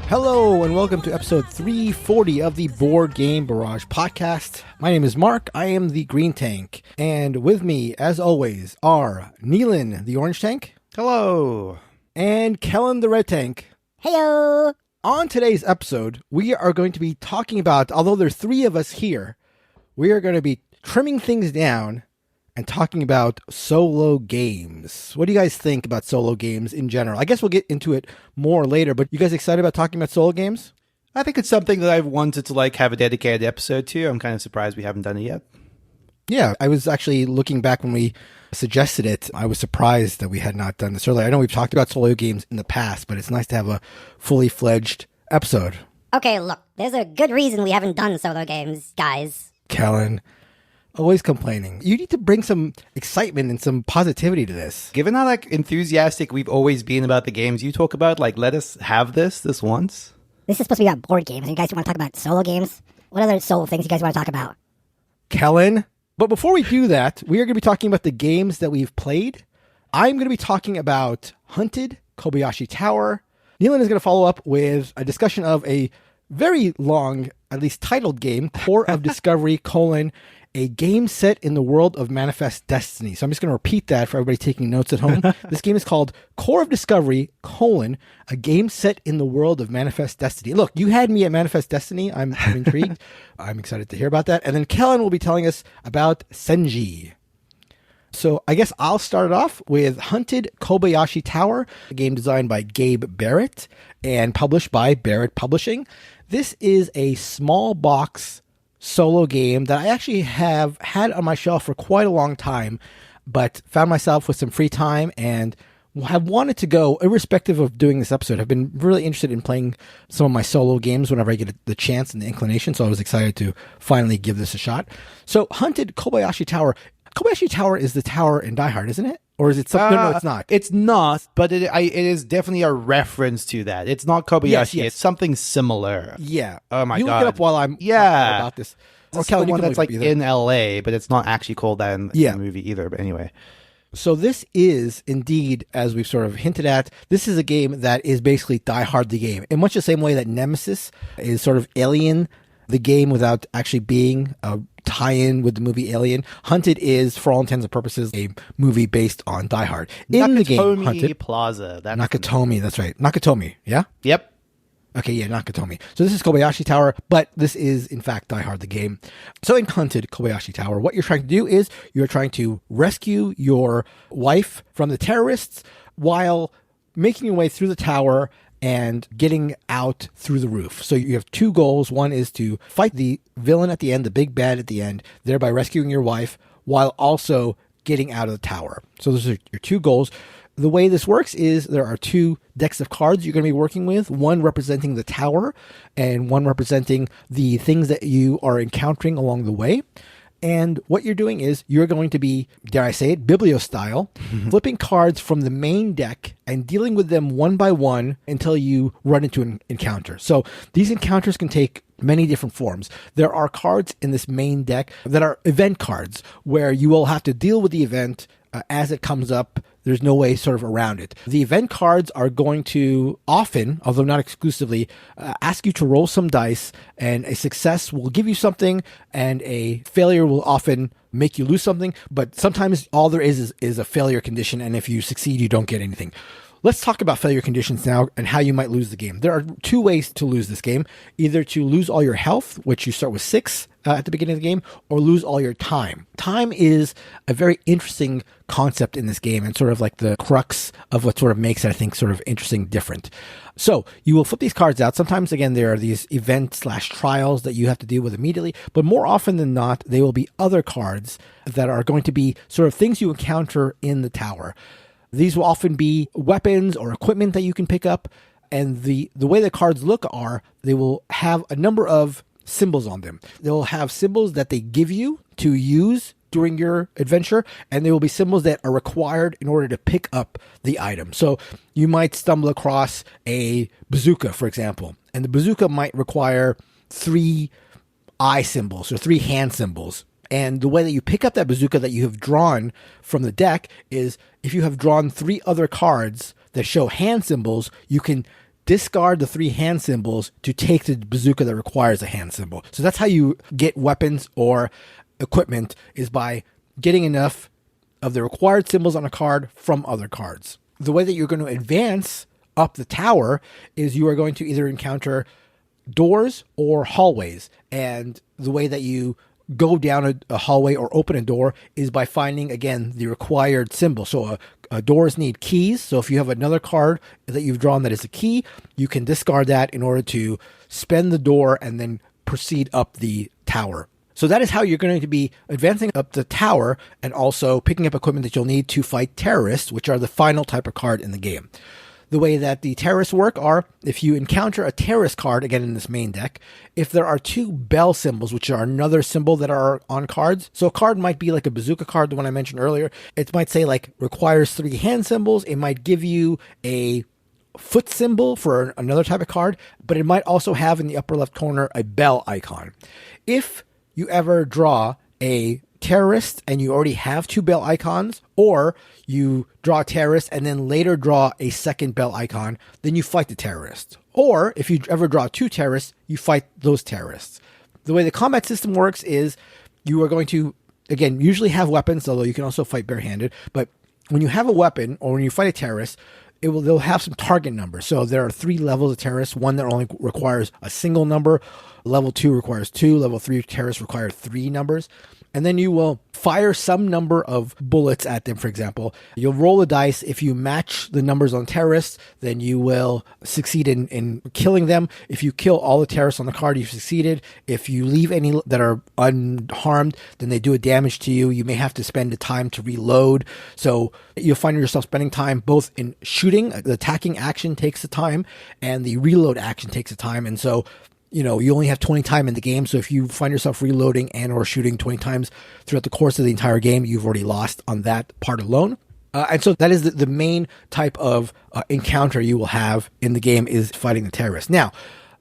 Hello and welcome to episode 340 of the Board Game Barrage podcast. My name is Mark. I am the Green Tank. And with me, as always, are Neelan, the Orange Tank. Hello. And Kellen, the Red Tank. Heyo. On today's episode, we are going to be talking about, although there's three of us here, we are going to be trimming things down and talking about solo games. What do you guys think about solo games in general? I guess we'll get into it more later, but you guys excited about talking about solo games? I think it's something that I've wanted to have a dedicated episode to. I'm kind of surprised we haven't done it yet. Yeah, I was actually looking back when we suggested it. I was surprised that we had not done this earlier. I know we've talked about solo games in the past, but it's nice to have a fully fledged episode. Okay, look, there's a good reason we haven't done solo games, guys. Kellen, always complaining. You need to bring some excitement and some positivity to this. Given how enthusiastic we've always been about the games you talk about, let us have this once. This is supposed to be about board games, and you guys want to talk about solo games? What other solo things you guys want to talk about? Kellen? But before we do that, we are going to be talking about the games that we've played. I'm going to be talking about Hunted, Kobayashi Tower. Neelan is going to follow up with a discussion of a very long, at least titled game, Core of Discovery, a game set in the world of Manifest Destiny. So I'm just going to repeat that for everybody taking notes at home. This game is called Core of Discovery, a game set in the world of Manifest Destiny. Look, you had me at Manifest Destiny. I'm intrigued. I'm excited to hear about that. And then Kellen will be telling us about Senji. So I guess I'll start it off with Hunted Kobayashi Tower, a game designed by Gabe Barrett and published by Barrett Publishing. This is a small box solo game that I actually have had on my shelf for quite a long time, but found myself with some free time and have wanted to go, irrespective of doing this episode. I've been really interested in playing some of my solo games whenever I get the chance and the inclination, so I was excited to finally give this a shot. So Hunted Kobayashi Tower. Kobayashi Tower is the tower in Die Hard, isn't it? Or is it something? No, it's not. It's not, but it is definitely a reference to that. It's not Kobayashi. Yes. It's something similar. Yeah. Oh my God. You look it up while I'm talking about this. Or Kelly, the one that's in LA, but it's not actually called that in the movie either. But anyway. So this is indeed, as we've sort of hinted at, this is a game that is basically Die Hard the game. In much the same way that Nemesis is sort of Alien the game without actually being a tie-in with the movie Alien. Hunted is, for all intents and purposes, a movie based on Die Hard. In the game Hunted, Plaza. Nakatomi, that's right. Nakatomi, yeah? Yep. Okay, yeah, Nakatomi. So this is Kobayashi Tower, but this is, in fact, Die Hard the game. So in Hunted Kobayashi Tower, what you're trying to do is you're trying to rescue your wife from the terrorists while making your way through the tower and getting out through the roof. So you have two goals. One is to fight the villain at the end, the big bad at the end, thereby rescuing your wife while also getting out of the tower. So those are your two goals. The way this works is there are two decks of cards you're going to be working with, one representing the tower and one representing the things that you are encountering along the way. And what you're doing is you're going to be, dare I say it, Biblio style, flipping cards from the main deck and dealing with them one by one until you run into an encounter. So these encounters can take many different forms. There are cards in this main deck that are event cards where you will have to deal with the event as it comes up. There's no way sort of around it. The event cards are going to often, although not exclusively, ask you to roll some dice, and a success will give you something, and a failure will often make you lose something. But sometimes all there is a failure condition, and if you succeed, you don't get anything. Let's talk about failure conditions now and how you might lose the game. There are two ways to lose this game. Either to lose all your health, which you start with 6 at the beginning of the game, or lose all your time. Time is a very interesting concept in this game and sort of like the crux of what sort of makes it, I think, sort of interesting, different. So you will flip these cards out. Sometimes, again, there are these event/trials that you have to deal with immediately, but more often than not, they will be other cards that are going to be sort of things you encounter in the tower. These will often be weapons or equipment that you can pick up. And the way the cards look are, they will have a number of symbols on them. They'll have symbols that they give you to use during your adventure, and there will be symbols that are required in order to pick up the item. So you might stumble across a bazooka, for example, and the bazooka might require 3 eye symbols or 3 hand symbols. And the way that you pick up that bazooka that you have drawn from the deck is if you have drawn 3 other cards that show hand symbols, you can discard the 3 hand symbols to take the bazooka that requires a hand symbol. So that's how you get weapons or equipment, is by getting enough of the required symbols on a card from other cards. The way that you're going to advance up the tower is you are going to either encounter doors or hallways. And the way that you go down a hallway or open a door is by finding, again, the required symbol. So doors need keys. So if you have another card that you've drawn that is a key, you can discard that in order to spend the door and then proceed up the tower. So that is how you're going to be advancing up the tower and also picking up equipment that you'll need to fight terrorists, which are the final type of card in the game. The way that the terrorists work are, if you encounter a terrorist card, again in this main deck, if there are 2 bell symbols, which are another symbol that are on cards. So a card might be like a bazooka card, the one I mentioned earlier. It might say like requires 3 hand symbols. It might give you a foot symbol for another type of card, but it might also have in the upper left corner a bell icon. If you ever draw a terrorist and you already have 2 bell icons, or you draw a terrorist and then later draw a second bell icon, then you fight the terrorist. Or if you ever draw 2 terrorists, you fight those terrorists. The way the combat system works is you are going to, again, usually have weapons, although you can also fight barehanded. But when you have a weapon or when you fight a terrorist, they'll have some target numbers. So there are 3 levels of terrorists. One that only requires a single number. Level 2 requires 2. Level 3 terrorists require 3 numbers. And then you will fire some number of bullets at them, for example. You'll roll a dice. If you match the numbers on terrorists, then you will succeed in killing them. If you kill all the terrorists on the card, you've succeeded. If you leave any that are unharmed, then they do a damage to you. You may have to spend the time to reload. So you'll find yourself spending time both in shooting. The attacking action takes the time, and the reload action takes the time. And so you only have 20 time in the game. So if you find yourself reloading and or shooting 20 times throughout the course of the entire game, you've already lost on that part alone. And so that is the main type of encounter you will have in the game, is fighting the terrorists. Now,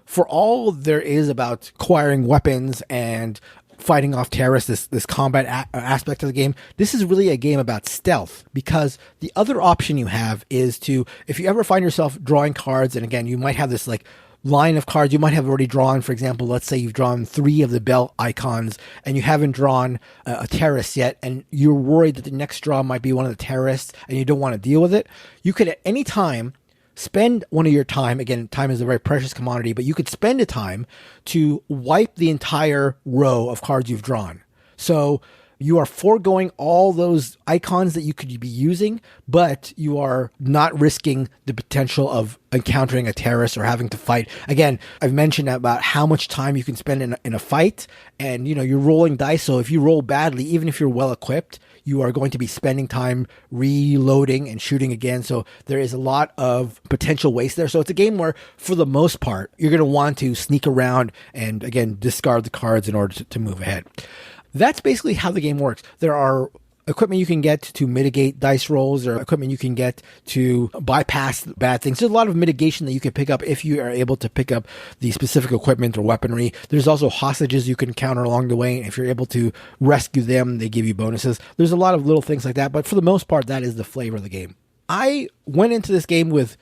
for all there is about acquiring weapons and fighting off terrorists, this combat aspect of the game, this is really a game about stealth, because the other option you have is to, if you ever find yourself drawing cards, and again, you might have this like line of cards you might have already drawn. For example, let's say you've drawn 3 of the bell icons and you haven't drawn a terrorist yet, and you're worried that the next draw might be one of the terrorists and you don't want to deal with it. You could at any time spend one of your time. Again, time is a very precious commodity, but you could spend a time to wipe the entire row of cards you've drawn. So you are foregoing all those icons that you could be using, but you are not risking the potential of encountering a terrorist or having to fight. Again, I've mentioned about how much time you can spend in a fight, and you're rolling dice. So if you roll badly, even if you're well equipped, you are going to be spending time reloading and shooting again. So there is a lot of potential waste there. So it's a game where, for the most part, you're going to want to sneak around and, again, discard the cards in order to move ahead. That's basically how the game works. There are equipment you can get to mitigate dice rolls, or equipment you can get to bypass bad things. There's a lot of mitigation that you can pick up if you are able to pick up the specific equipment or weaponry. There's also hostages you can encounter along the way. If you're able to rescue them, they give you bonuses. There's a lot of little things like that, but for the most part, that is the flavor of the game. I went into this game with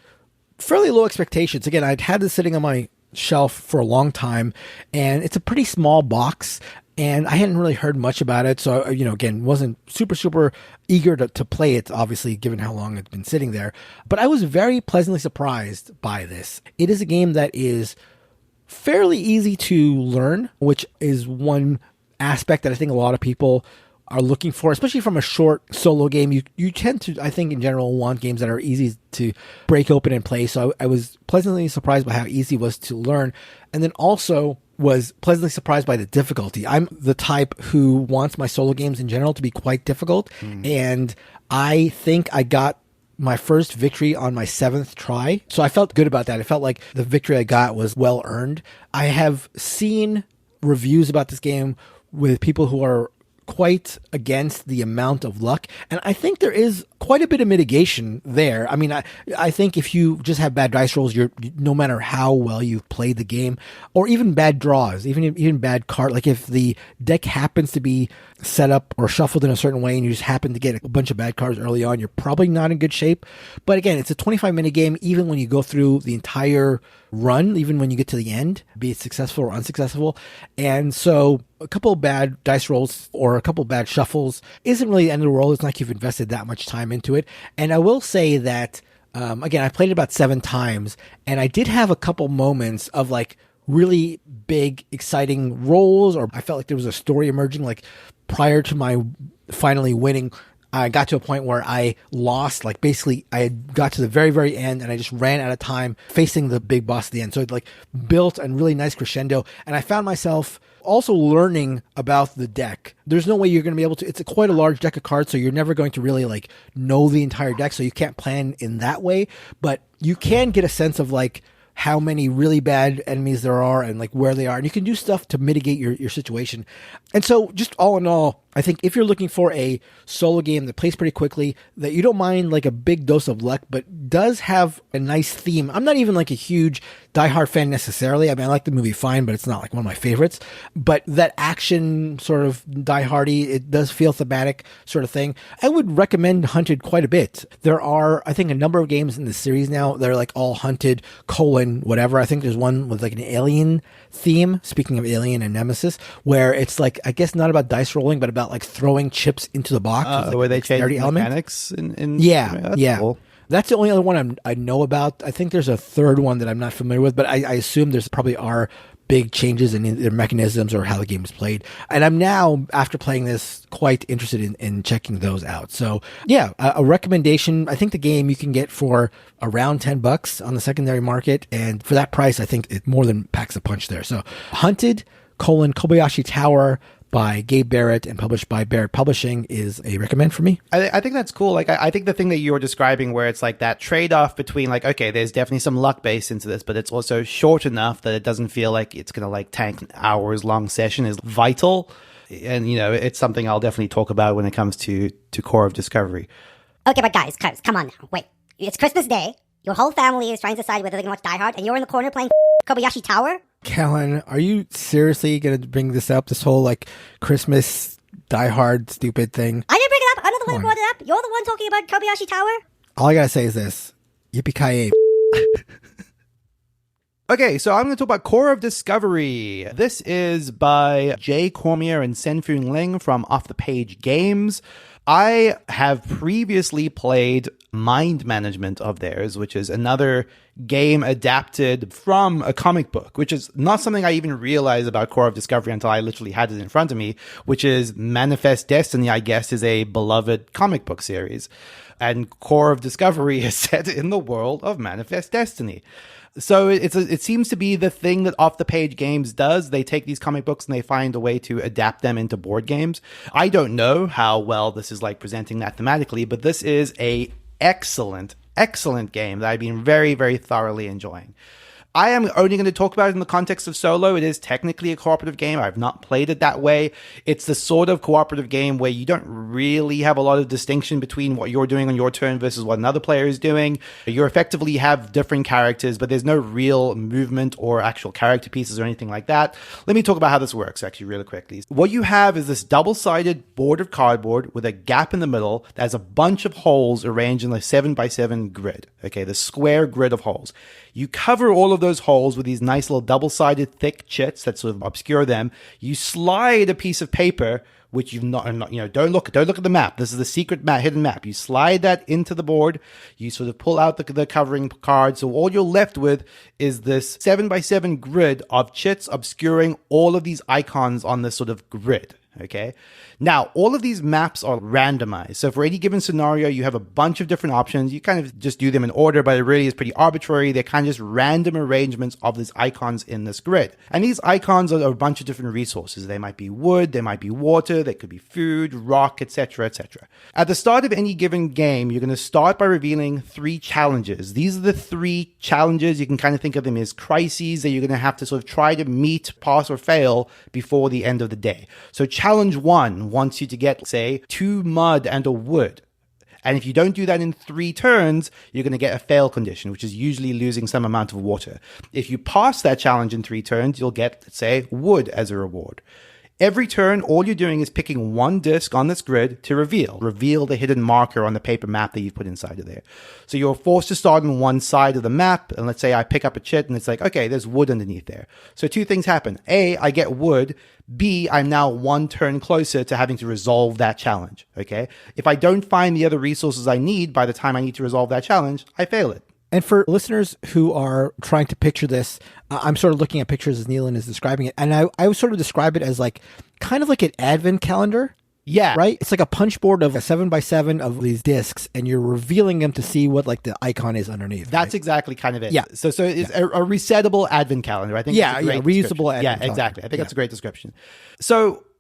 fairly low expectations. Again, I'd had this sitting on my shelf for a long time, and it's a pretty small box. And I hadn't really heard much about it. So, again, wasn't super eager to play it, obviously, given how long it's been sitting there. But I was very pleasantly surprised by this. It is a game that is fairly easy to learn, which is one aspect that I think a lot of people are looking for, especially from a short solo game. You tend to, I think, in general, want games that are easy to break open and play. So I was pleasantly surprised by how easy it was to learn. And then also was pleasantly surprised by the difficulty. I'm the type who wants my solo games in general to be quite difficult. And I think I got my first victory on my 7th try. So I felt good about that. I felt like the victory I got was well earned. I have seen reviews about this game with people who are quite against the amount of luck. And I think there is quite a bit of mitigation there. I mean, I think if you just have bad dice rolls, no matter how well you've played the game, or even bad draws, even bad card, like if the deck happens to be set up or shuffled in a certain way and you just happen to get a bunch of bad cards early on, you're probably not in good shape. But again, it's a 25-minute game. Even when you go through the entire run, even when you get to the end, be it successful or unsuccessful. And so a couple of bad dice rolls or a couple of bad shuffles isn't really the end of the world. It's not like you've invested that much time into it. And I will say that, again, I played it about 7 times, and I did have a couple moments of like really big, exciting rolls, or I felt like there was a story emerging. Like prior to my finally winning, I got to a point where I lost, like basically I had got to the very, very end and I just ran out of time facing the big boss at the end. So it like built a really nice crescendo, and I found myself also learning about the deck. There's no way you're going to be able to, it's quite a large deck of cards, so you're never going to really like know the entire deck, so you can't plan in that way, but you can get a sense of like how many really bad enemies there are and like where they are. And you can do stuff to mitigate your situation. And so just all in all, I think if you're looking for a solo game that plays pretty quickly, that you don't mind like a big dose of luck, but does have a nice theme. I'm not even like a huge Die Hard fan necessarily. I mean, I like the movie fine, but it's not like one of my favorites. But that action sort of Die Hardy, it does feel thematic sort of thing. I would recommend Hunted quite a bit. There are, I think, a number of games in the series now that are like all Hunted, whatever. I think there's one with like an alien theme, speaking of Alien and Nemesis, where it's like, I guess not about dice rolling, but about like throwing chips into the box. Like the way they change the element. mechanics. Yeah. Cool. That's the only other one I know about. I think there's a third one that I'm not familiar with, but I assume there's probably are big changes in their mechanisms or how the game is played. And I'm now, after playing this, quite interested in checking those out. So yeah, a recommendation. I think the game you can get for around $10 on the secondary market. And for that price, I think it more than packs a punch there. So Hunted, Kobayashi Tower, by Gabe Barrett and published by Barrett Publishing is a recommend for me. I think that's cool. Like, I think the thing that you were describing where it's like that trade-off between like, okay, there's definitely some luck based into this, but it's also short enough that it doesn't feel like it's going to like tank an hours long session is vital. And, you know, it's something I'll definitely talk about when it comes to Core of Discovery. Okay, but guys, come on now. Wait. It's Christmas Day. Your whole family is trying to decide whether they're going to watch Die Hard, and you're in the corner playing Kobayashi Tower? Kellen, are you seriously going to bring this up? This whole like Christmas Die Hard stupid thing? I didn't bring it up. I'm not the one who brought it up. You're the one talking about Kobayashi Tower. All I got to say is this. Yippee-ki-yay. Okay, so I'm going to talk about Core of Discovery. This is by Jay Cormier and Senfun Ling from Off the Page Games. I have previously played Mind Management of theirs, which is another game adapted from a comic book, which is not something I even realized about Core of Discovery until I literally had it in front of me, which is Manifest Destiny, I guess, is a beloved comic book series. And Core of Discovery is set in the world of Manifest Destiny. So it seems to be the thing that Off the Page Games does. They take these comic books and they find a way to adapt them into board games. I don't know how well this is like presenting that thematically, but this is a excellent game that I've been very, very thoroughly enjoying. I am only going to talk about it in the context of solo. It is technically a cooperative game. I've not played it that way. It's the sort of cooperative game where you don't really have a lot of distinction between what you're doing on your turn versus what another player is doing. You effectively have different characters, but there's no real movement or actual character pieces or anything like that. Let me talk about how this works actually really quickly. What you have is this double-sided board of cardboard with a gap in the middle that has a bunch of holes arranged in a 7x7 grid. Okay, the square grid of holes. You cover all of those holes with these nice little double-sided thick chits that sort of obscure them. You slide a piece of paper, which you've not, don't look at the map. This is the secret map, hidden map. You slide that into the board. You sort of pull out the covering card. So all you're left with is this 7x7 grid of chits obscuring all of these icons on this sort of grid. Okay. Now, all of these maps are randomized. So for any given scenario, you have a bunch of different options. You kind of just do them in order, but it really is pretty arbitrary. They're kind of just random arrangements of these icons in this grid. And these icons are a bunch of different resources. They might be wood, they might be water, they could be food, rock, etc., etc. At the start of any given game, you're going to start by revealing 3 challenges. These are the 3 challenges. You can kind of think of them as crises that you're going to have to sort of try to meet, pass, or fail before the end of the day. So challenge 1 wants you to get, say, 2 mud and a wood. And if you don't do that in 3 turns, you're going to get a fail condition, which is usually losing some amount of water. If you pass that challenge in 3 turns, you'll get, say, wood as a reward. Every turn, all you're doing is picking one disc on this grid to reveal the hidden marker on the paper map that you've put inside of there. So you're forced to start on one side of the map, and let's say I pick up a chit, and it's like, okay, there's wood underneath there. So 2 things happen. A, I get wood. B, I'm now 1 turn closer to having to resolve that challenge, okay? If I don't find the other resources I need by the time I need to resolve that challenge, I fail it. And for listeners who are trying to picture this, I'm sort of looking at pictures as Neelan is describing it. And I would sort of describe it as like, kind of like an advent calendar. Yeah. Right? It's like a punch board of a 7x7 of these discs, and you're revealing them to see what like the icon is underneath. That's right? exactly kind of it. Yeah. So it's a resettable advent calendar. I think. Yeah, reusable advent calendar. Yeah, exactly. I think that's a great description.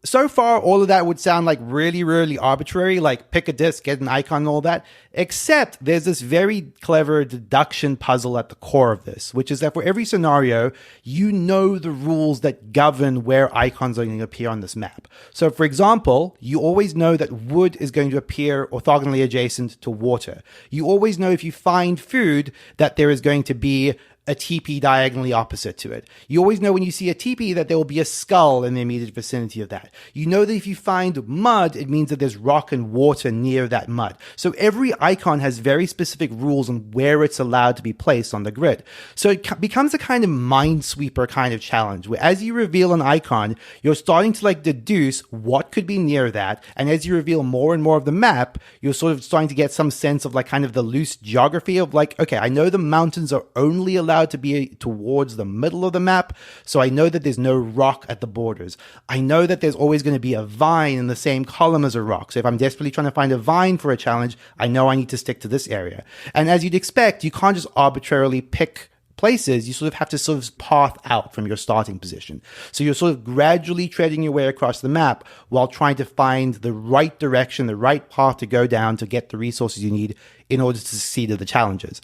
So far, all of that would sound like really, really arbitrary, like pick a disc, get an icon and all that, except there's this very clever deduction puzzle at the core of this, which is that for every scenario, you know the rules that govern where icons are going to appear on this map. So, for example, you always know that wood is going to appear orthogonally adjacent to water. You always know if you find food that there is going to be a TP diagonally opposite to it. You always know when you see a TP that there will be a skull in the immediate vicinity of that. You know that if you find mud, it means that there's rock and water near that mud. So every icon has very specific rules on where it's allowed to be placed on the grid. So it becomes a kind of minesweeper kind of challenge, where as you reveal an icon, you're starting to like deduce what could be near that. And as you reveal more and more of the map, you're sort of starting to get some sense of like kind of the loose geography of like, okay, I know the mountains are only allowed to be towards the middle of the map, so I know that there's no rock at the borders. I know that there's always going to be a vine in the same column as a rock. So if I'm desperately trying to find a vine for a challenge, I know I need to stick to this area. And as you'd expect, you can't just arbitrarily pick places. You sort of have to sort of path out from your starting position. So you're sort of gradually treading your way across the map while trying to find the right direction, the right path to go down to get the resources you need in order to succeed at the challenges.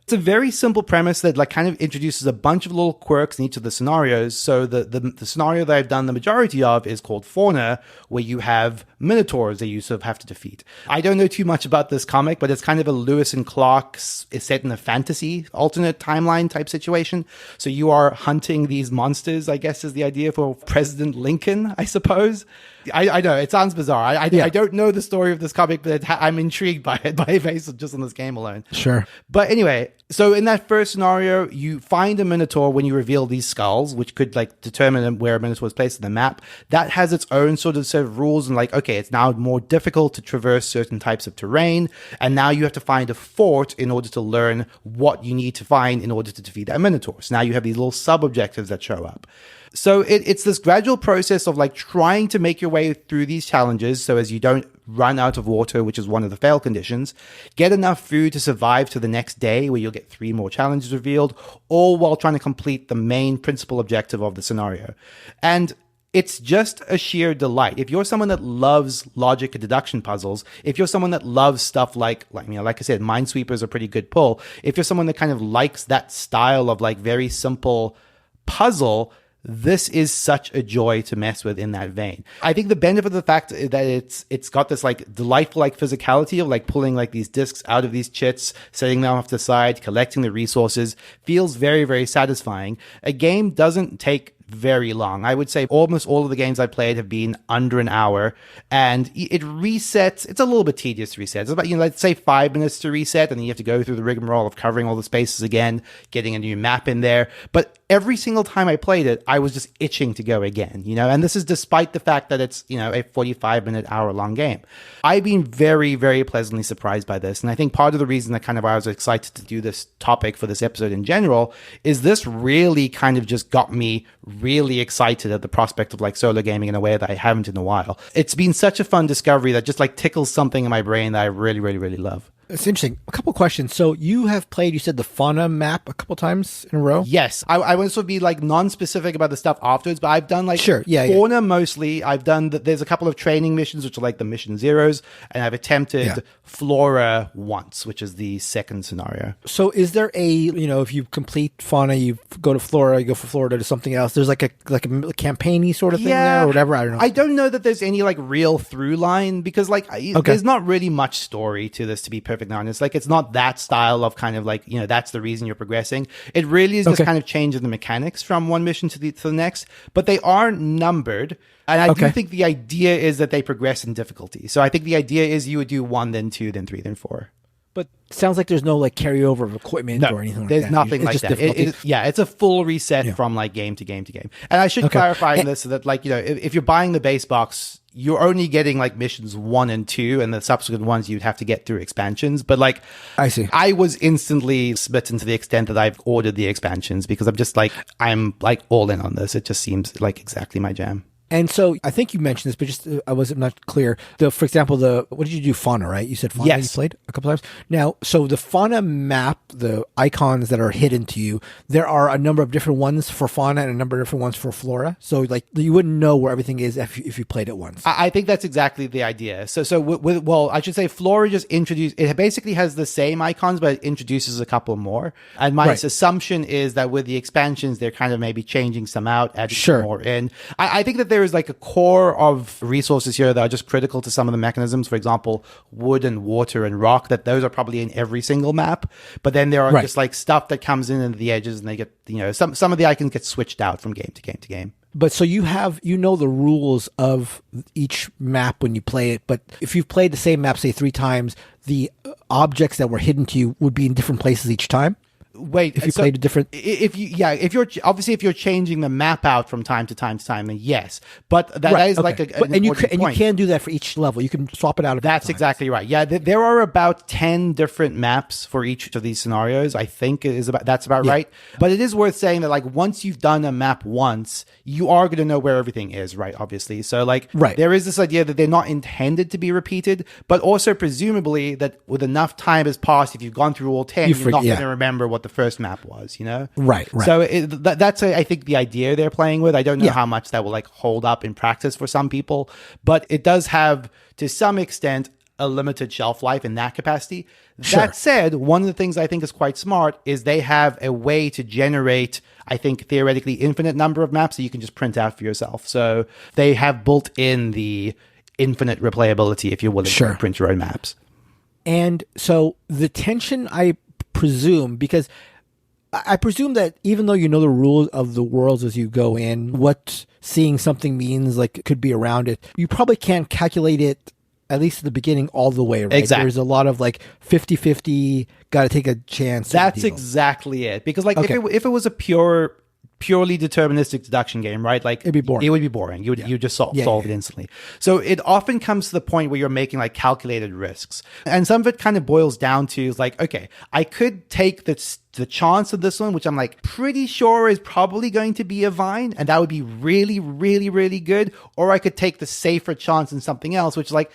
It's a very simple premise that like kind of introduces a bunch of little quirks in each of the scenarios. So the scenario that I've done the majority of is called Fauna, where you have minotaurs that you sort of have to defeat. I don't know too much about this comic, but it's kind of a Lewis and Clark is set in a fantasy alternate timeline type situation. So you are hunting these monsters, I guess is the idea for President Lincoln, I suppose. I know, it sounds bizarre. I don't know the story of this comic, but I'm intrigued by it based just on this game alone. Sure. But anyway, so in that first scenario, you find a Minotaur when you reveal these skulls, which could like determine where a Minotaur is placed in the map. That has its own sort of set of rules and like, okay, it's now more difficult to traverse certain types of terrain. And now you have to find a fort in order to learn what you need to find in order to defeat that Minotaur. So now you have these little sub-objectives that show up. So it's this gradual process of like trying to make your way through these challenges so as you don't run out of water, which is one of the fail conditions, get enough food to survive to the next day where you'll get 3 more challenges revealed, all while trying to complete the main principal objective of the scenario. And it's just a sheer delight. If you're someone that loves logic and deduction puzzles, if you're someone that loves stuff like I said, Minesweeper is a pretty good pull. If you're someone that kind of likes that style of like very simple puzzle, this is such a joy to mess with in that vein. I think the benefit of the fact that it's got this like delightful like physicality of like pulling like these discs out of these chits, setting them off to the side, collecting the resources feels very, very satisfying. A game doesn't take very long. I would say almost all of the games I played have been under an hour, and it resets. It's a little bit tedious to reset. It's about, let's say 5 minutes to reset, and then you have to go through the rigmarole of covering all the spaces again, getting a new map in there. But every single time I played it, I was just itching to go again, and this is despite the fact that it's, a 45-minute, hour-long game. I've been very, very pleasantly surprised by this, and I think part of the reason that kind of I was excited to do this topic for this episode in general is this really kind of just got me really excited at the prospect of like solo gaming in a way that I haven't in a while. It's been such a fun discovery that just like tickles something in my brain that I really, really, really love. It's interesting. A couple questions. So you have played, you said the fauna map a couple times in a row? Yes, I want to be like non-specific about the stuff afterwards, but I've done like fauna mostly. I've done there's a couple of training missions, which are like the mission zeros, and I've attempted flora once, which is the second scenario. So is there if you complete fauna, you go to flora, you go for Florida to something else, there's like a campaign-y sort of thing there or whatever? I don't know. I don't know that there's any like real through line because like there's not really much story to this, to be perfectly honest. Like it's not that style of kind of like, that's the reason you're progressing. It really is just kind of changing the mechanics from one mission to the next, but they are numbered. And I do think the idea is that they progress in difficulty. So I think the idea is you would do 1, then 2, then 3, then 4. But it sounds like there's no like carryover of equipment or anything like that. There's nothing like that. It's a full reset from like game to game to game. And I should clarify this so that like, if you're buying the base box, you're only getting like missions 1 and 2, and the subsequent ones you'd have to get through expansions. But like, I see. I was instantly smitten to the extent that I've ordered the expansions because I'm like all in on this. It just seems like exactly my jam. And so I think you mentioned this, but just I wasn't not clear. For example, what did you do? Fauna, right? You said fauna. Yes. You played a couple times. Now, so the fauna map, the icons that are hidden to you, there are a number of different ones for fauna and a number of different ones for flora. So like you wouldn't know where everything is if you played it once. I think that's exactly the idea. So I should say flora just it basically has the same icons, but it introduces a couple more. And my assumption is that with the expansions, they're kind of maybe changing some out, adding some more in. I think that there is like a core of resources here that are just critical to some of the mechanisms. For example, wood and water and rock, that those are probably in every single map. But then there are just like stuff that comes in at the edges, and they get, some of the icons get switched out from game to game to game. But so you know the rules of each map when you play it, but if you've played the same map, say 3 times, the objects that were hidden to you would be in different places each time? Wait, if you played a different, if you're changing the map out from time to time, then yes, but that is like you can do that for each level. You can swap it out. That's exactly right. Yeah, there are about 10 different maps for each of these scenarios. I think that's about right. But it is worth saying that like once you've done a map once, you are going to know where everything is, right? Obviously, so like there is this idea that they're not intended to be repeated, but also presumably that with enough time has passed, if you've gone through all 10, you're not going to remember what the first map was, Right. So that's I think the idea they're playing with. I don't know how much that will like hold up in practice for some people, but it does have to some extent a limited shelf life in that capacity. That said, one of the things I think is quite smart is they have a way to generate, I think, theoretically infinite number of maps that you can just print out for yourself. So they have built in the infinite replayability if you're willing to print your own maps. And so the tension, I presume, because I presume that even though you know the rules of the worlds as you go in, what seeing something means, like it could be around it, you probably can't calculate it, at least at the beginning, all the way, right? Exactly. There's a lot of like 50-50, got to take a chance. That's exactly it. Because like if it was a purely deterministic deduction game, right? Like it'd be boring. It would be boring. You just solve it instantly. So it often comes to the point where you're making like calculated risks, and some of it kind of boils down to is like, okay, I could take the chance of this one, which I'm like pretty sure is probably going to be a vine, and that would be really, really, really good, or I could take the safer chance in something else, which is like,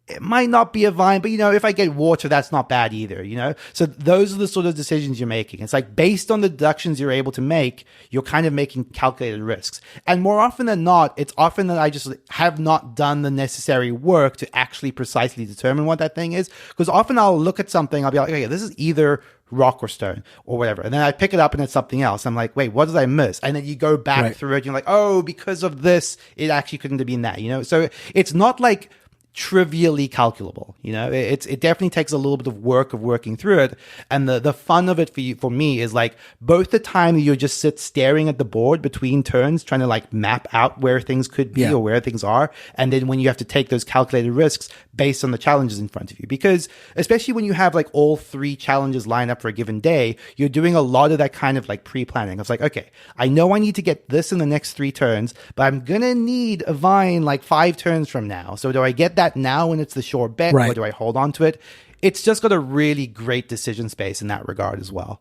it might not be a vine, but if I get water, that's not bad either, So those are the sort of decisions you're making. It's like based on the deductions you're able to make, you're kind of making calculated risks. And more often than not, it's often that I just have not done the necessary work to actually precisely determine what that thing is. Because often I'll look at something, I'll be like, okay, this is either rock or stone or whatever. And then I pick it up and it's something else. I'm like, wait, what did I miss? And then you go back through it and you're like, oh, because of this, it actually couldn't have been that, So it's not like trivially calculable, it definitely takes a little bit of work of working through it, and the fun of it for me is like both the time you just sit staring at the board between turns trying to like map out where things could be or where things are, and then when you have to take those calculated risks based on the challenges in front of you, because especially when you have like all 3 challenges lined up for a given day, you're doing a lot of that kind of like pre-planning. It's like, okay, I know I need to get this in the next 3 turns, but I'm gonna need a vine like 5 turns from now, so do I get that now when it's the sure bet, or do I hold on to it? It's just got a really great decision space in that regard as well.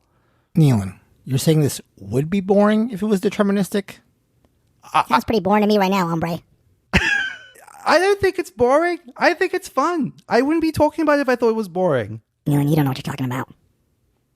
Nealon, you're saying this would be boring if it was deterministic? Sounds pretty boring to me right now, hombre. I don't think it's boring. I think it's fun. I wouldn't be talking about it if I thought it was boring. Nealon, you don't know what you're talking about.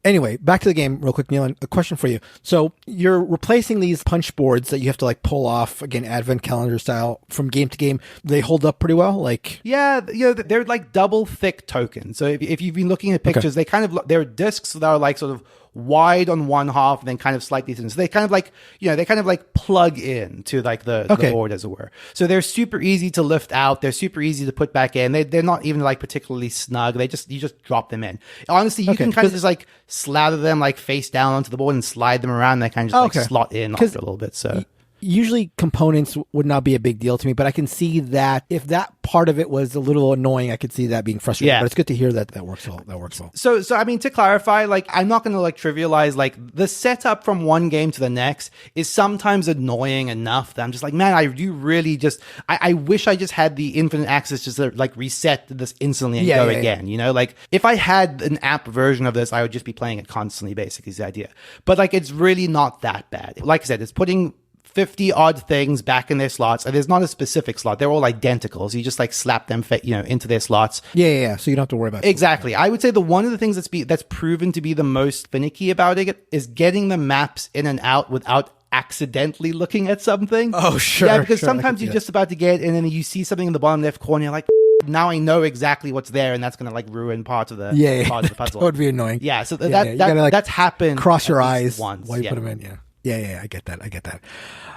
Anyway, back to the game real quick, Nealon. A question for you. So you're replacing these punch boards that you have to like pull off, again, advent calendar style from game to game. They hold up pretty well? Like, Yeah, they're like double thick tokens. So if you've been looking at pictures, they kind of, they're discs that are like sort of wide on one half and then kind of slightly thin. So they kind of like, they kind of like plug in to like the board, as it were. So they're super easy to lift out. They're super easy to put back in. They're not even like particularly snug. You just drop them in. Honestly, you can kind of just like slather them like face down onto the board and slide them around. They kind of just like slot in after a little bit. So usually components would not be a big deal to me, but I can see that if that part of it was a little annoying, I could see that being frustrating. But it's good to hear that works well. That works well. So I mean, to clarify, like, I'm not going to like trivialize, like, the setup from one game to the next is sometimes annoying enough that I'm just like, man, I do really just, I wish I just had the infinite access just to like reset this instantly and go again. You know, like if I had an app version of this, I would just be playing it constantly, basically is the idea. But like, it's really not that bad. Like I said, it's putting 50 odd things back in their slots, and there's not a specific slot. They're all identical. So you just like slap them, into their slots. Yeah. So you don't have to worry about it. Exactly. I would say the one of the things that's proven to be the most finicky about it is getting the maps in and out without accidentally looking at something. Oh, sure. Yeah, because sometimes you're just about to get in and then you see something in the bottom left corner. You're like, now I know exactly what's there, and that's going to like ruin part of the part of the puzzle. That would be annoying. Yeah. So gotta, like, that's happened. Cross your eyes once while you put them in. Yeah. Yeah, I get that.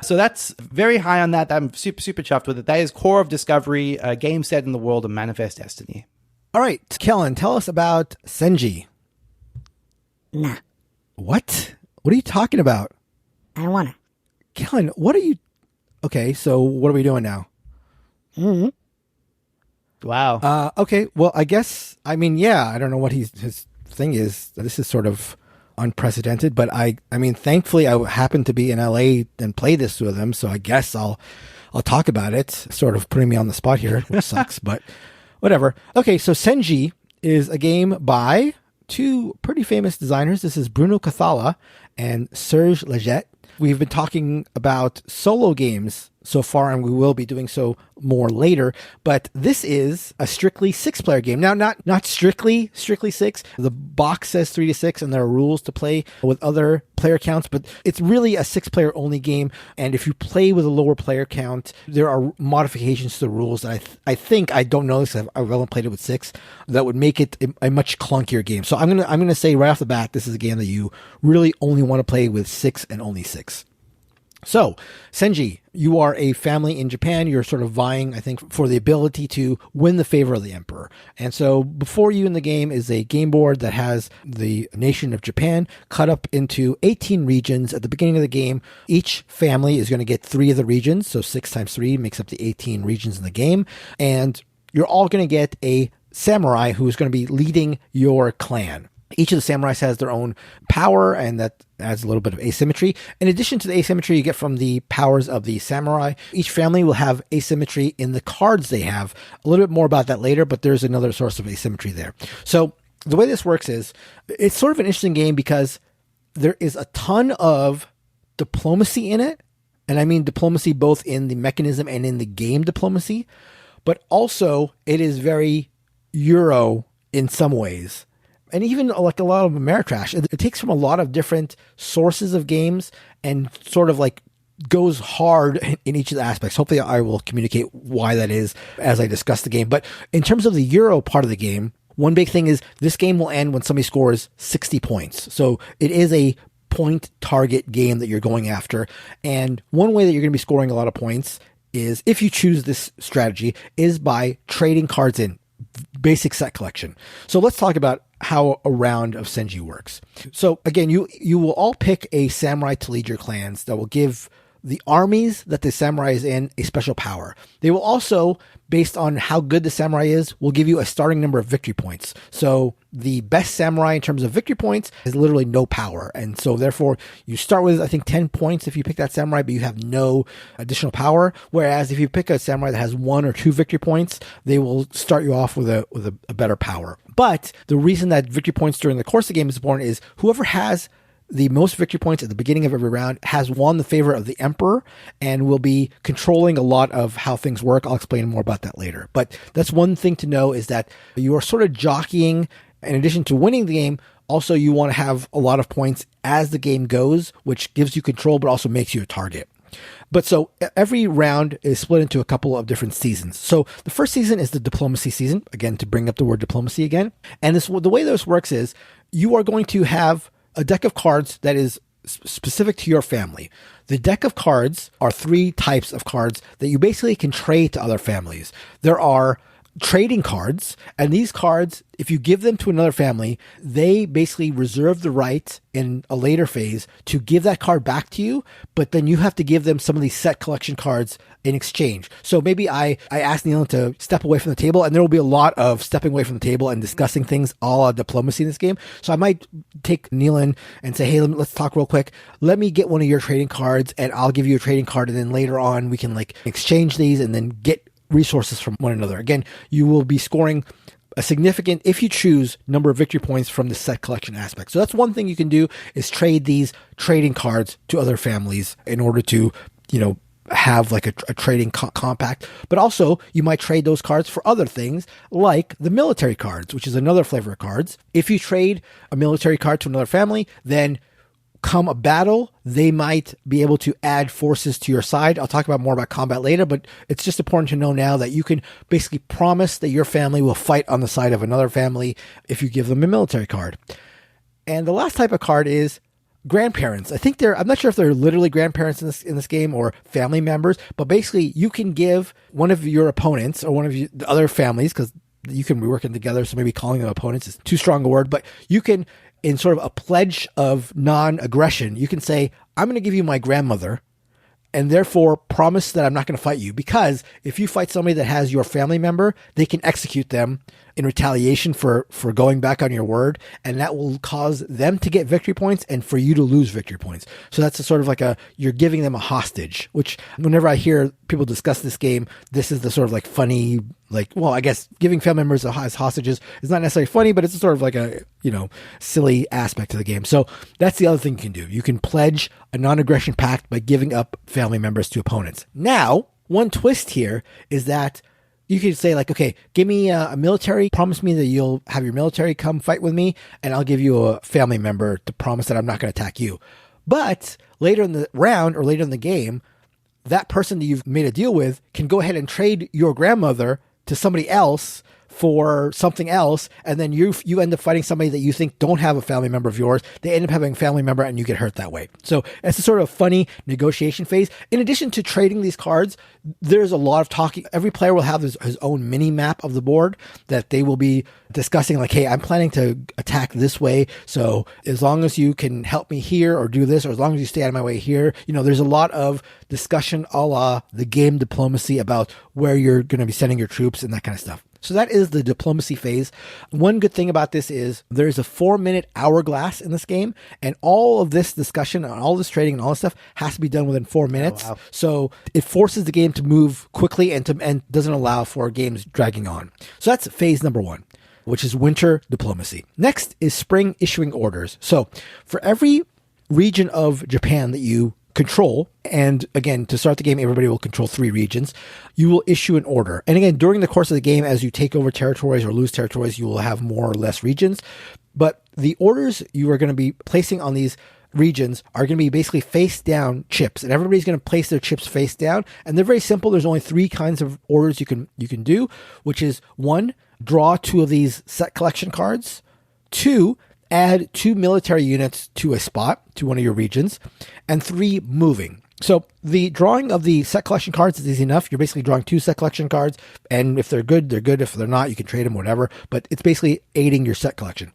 So that's very high on that. I'm super, super chuffed with it. That is Core of Discovery, a game set in the world of Manifest Destiny. All right, Kellen, tell us about Senji. Nah. What? What are you talking about? I don't want to. Kellen, what are you... Okay, so what are we doing now? Mm-hmm. Wow. Okay, well, I guess... I mean, yeah, I don't know what his thing is. This is sort of unprecedented, but I mean, thankfully I happened to be in LA and play this with them, so I guess I'll talk about it. Sort of putting me on the spot here, which sucks, but whatever. Okay, so Senji is a game by two pretty famous designers. This is Bruno Cathala and Serge Leggett. We've been talking about solo games so far, and we will be doing so more later. But this is a strictly 6-player game. Now, not strictly 6. The box says 3 to 6, and there are rules to play with other player counts, but it's really a 6-player only game. And if you play with a lower player count, there are modifications to the rules that I think, I don't know this, I've only played it with 6, that would make it a much clunkier game. So I'm gonna say right off the bat, this is a game that you really only want to play with 6 and only 6. So, Senji, you are a family in Japan. You're sort of vying, I think, for the ability to win the favor of the emperor. And so before you in the game is a game board that has the nation of Japan cut up into 18 regions. At the beginning of the game, each family is going to get 3 of the regions. So 6 times 3 makes up the 18 regions in the game. And you're all going to get a samurai who is going to be leading your clan. Each of the samurais has their own power, and that adds a little bit of asymmetry. In addition to the asymmetry you get from the powers of the samurai, each family will have asymmetry in the cards they have. A little bit more about that later, but there's another source of asymmetry there. So the way this works is, it's sort of an interesting game because there is a ton of diplomacy in it. And I mean diplomacy both in the mechanism and in the game diplomacy, but also it is very Euro in some ways. And even like a lot of Ameritrash, it takes from a lot of different sources of games and sort of like goes hard in each of the aspects. Hopefully I will communicate why that is as I discuss the game. But in terms of the Euro part of the game, one big thing is this game will end when somebody scores 60 points. So it is a point target game that you're going after. And one way that you're going to be scoring a lot of points is, if you choose this strategy, is by trading cards in. Basic set collection. So let's talk about how a round of Senji works. So again, you will all pick a samurai to lead your clans that will give the armies that the samurai is in a special power. They will also, based on how good the samurai is, will give you a starting number of victory points. So the best samurai in terms of victory points is literally no power. And so therefore you start with, I think, 10 points if you pick that samurai, but you have no additional power. Whereas if you pick a samurai that has 1 or 2 victory points, they will start you off with a better power. But the reason that victory points during the course of the game is important is whoever has the most victory points at the beginning of every round has won the favor of the emperor and will be controlling a lot of how things work. I'll explain more about that later. But that's one thing to know, is that you are sort of jockeying In addition to winning the game, also you want to have a lot of points as the game goes, which gives you control, but also makes you a target. But so every round is split into a couple of different seasons. So the first season is the diplomacy season, again, to bring up the word diplomacy again. And the way this works is you are going to have a deck of cards that is specific to your family. The deck of cards are 3 types of cards that you basically can trade to other families. There are trading cards, and these cards, if you give them to another family, they basically reserve the right in a later phase to give that card back to you, but then you have to give them some of these set collection cards in exchange. So maybe I asked Neelan to step away from the table, and there will be a lot of stepping away from the table and discussing things a la diplomacy in this game. So I might take Neelan and say, hey, let's talk real quick. Let me get one of your trading cards, and I'll give you a trading card, and then later on we can like exchange these and then get resources from one another. Again, you will be scoring a significant, if you choose, number of victory points from the set collection aspect. So that's one thing you can do, is trade these trading cards to other families in order to, have like a trading compact. But also you might trade those cards for other things like the military cards, which is another flavor of cards. If you trade a military card to another family, then come a battle, they might be able to add forces to your side. I'll talk about more about combat later, but it's just important to know now that you can basically promise that your family will fight on the side of another family if you give them a military card. And the last type of card is grandparents. I'm not sure if they're literally grandparents in this game or family members, but basically you can give one of your opponents or one of the other families, because you can be working together, so maybe calling them opponents is too strong a word, but you can, in sort of a pledge of non-aggression, you can say, I'm going to give you my grandmother and therefore promise that I'm not going to fight you. Because if you fight somebody that has your family member, they can execute them in retaliation for going back on your word. And that will cause them to get victory points and for you to lose victory points. So that's a sort of you're giving them a hostage, which whenever I hear people discuss this game, this is the sort of funny, I guess giving family members as hostages is not necessarily funny, but it's sort of like a, silly aspect of the game. So that's the other thing you can do. You can pledge a non-aggression pact by giving up family members to opponents. Now, one twist here is that you could say okay, give me a military, promise me that you'll have your military come fight with me, and I'll give you a family member to promise that I'm not going to attack you. But later in the round or later in the game, that person that you've made a deal with can go ahead and trade your grandmother to somebody else for something else, and then you end up fighting somebody that you think don't have a family member of yours. They end up having a family member and you get hurt that way. So it's a sort of funny negotiation phase. In addition to trading these cards, there's a lot of talking. Every player will have his own mini map of the board that they will be discussing, hey, I'm planning to attack this way, so as long as you can help me here or do this, or as long as you stay out of my way here, there's a lot of discussion a la the game diplomacy about where you're going to be sending your troops and that kind of stuff. So that is the diplomacy phase. One good thing about this is there's a 4-minute hourglass in this game, and all of this discussion and all this trading and all this stuff has to be done within 4 minutes. Oh, wow. So it forces the game to move quickly and doesn't allow for games dragging on. So that's phase number 1, which is winter diplomacy. Next is spring issuing orders. So for every region of Japan that you control, and again, to start the game, everybody will control 3 regions, you will issue an order. And again, during the course of the game, as you take over territories or lose territories, you will have more or less regions. But the orders you are going to be placing on these regions are going to be basically face down chips, and everybody's going to place their chips face down. And they're very simple. There's only 3 kinds of orders you can do, which is 1, draw 2 of these set collection cards, 2, add 2 military units to a spot, to one of your regions, and 3, moving. So the drawing of the set collection cards is easy enough. You're basically drawing 2 set collection cards, and if they're good, they're good. If they're not, you can trade them, whatever, but it's basically aiding your set collection.